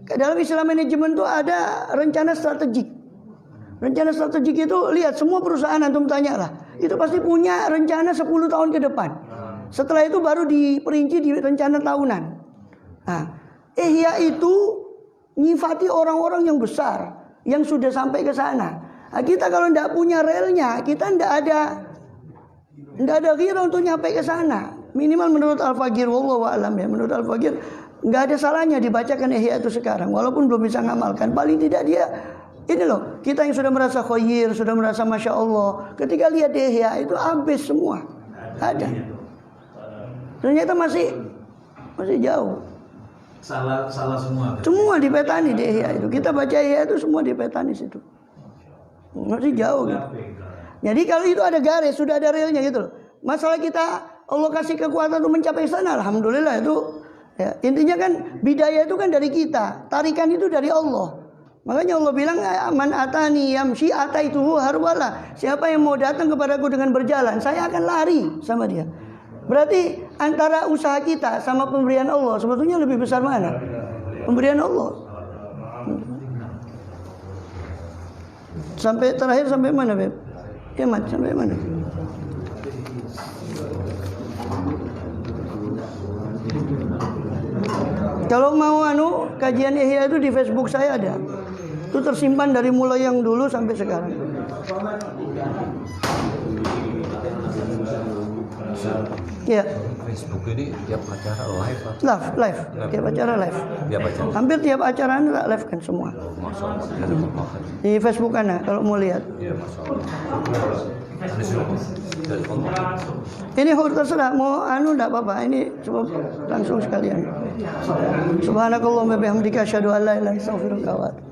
Dalam Islam manajemen itu ada rencana strategik. Rencana strategik itu lihat semua perusahaan antum tanyalah. Itu pasti punya rencana 10 tahun ke depan. Setelah itu baru diperinci di rencana tahunan. Nah, ihya itu nyifati orang-orang yang besar yang sudah sampai ke sana. Nah, kita kalau tidak punya relnya, kita tidak ada ghirah untuk nyampe ke sana. Minimal menurut Al-Faqir, wallahu a'lam ya. Menurut Al-Faqir nggak ada salahnya dibacakan ihya itu sekarang, walaupun belum bisa ngamalkan. Paling tidak dia ini loh, kita yang sudah merasa khoyir, sudah merasa masya Allah, ketika lihat ihya itu habis semua. Ada. Ternyata masih jauh. Salah semua. Semua dipetani di ihya itu. Kita baca ihya itu semua dipetani situ. Masih jauh gitu. Jadi kalau itu ada garis, sudah ada realnya gitu loh. Masalah kita Allah kasih kekuatan untuk mencapai sana, alhamdulillah itu. Ya, intinya kan bidayah itu kan dari kita, tarikan itu dari Allah. Makanya Allah bilang man atani yamshi ataituhu harwala. Siapa yang mau datang kepadaku dengan berjalan, saya akan lari sama dia. Berarti antara usaha kita sama pemberian Allah sebetulnya lebih besar mana? Pemberian Allah. Sampai terakhir sampai mana, Beb? Kiamat sampai mana? Kalau mau kajian ihya itu di Facebook saya ada. Itu tersimpan dari mulai yang dulu sampai sekarang. Ya. Facebook ini tiap acara live apa? Live. Tiap acara live. Tiap acara. Hampir tiap acara live kan semua. Masya Allah. Di Facebook kan kalau mau lihat. Iya, Masya Allah. Ini terserah mau enggak apa-apa. Ini coba langsung sekalian. Subhanakallahumma bihamdika asyhadu an la ilaha illa anta astaghfiruka wa atubu.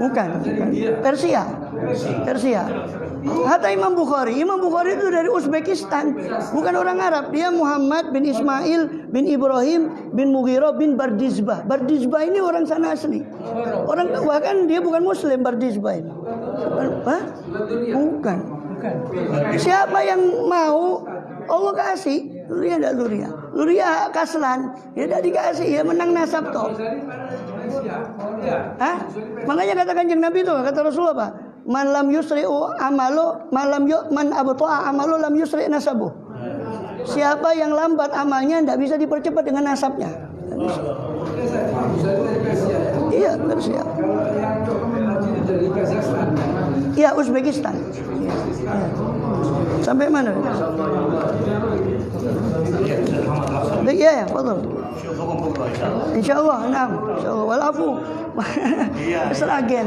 Bukan. Persia. Hatta Imam Bukhari itu dari Uzbekistan, bukan orang Arab. Dia Muhammad bin Ismail bin Ibrahim bin Mughirah bin Bardizbah. Bardizbah ini orang sana asli. Orang bahkan dia bukan Muslim Bardizbah ini. Hah? Bukan. Siapa yang mau Allah kasih, Luria tidak Luria. Luria kaslan, dia tidak dikasih, ya menang nasab toh. Hah? Makanya kata Kanjeng Nabi itu, kata Rasulullah apa? Man lam yusri'u amalu, man abta'a amalu lam yusri' nasabuh. Siapa yang lambat amalnya tidak bisa dipercepat dengan nasabnya. Iya, Persia. Iya, Uzbekistan. Ya. Sampai mana? Ya, betul. Insyaallah, enam. Insyaallah wal afu. Seragen.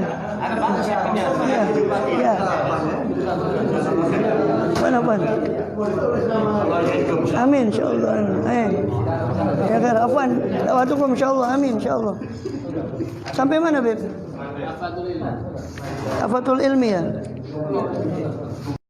Ya. Mana? Amin insyaallah. Ya kan afwan. Dawatukum insyaallah. Amin insyaallah. Sampai mana, Beb? Afatul ilmi ya.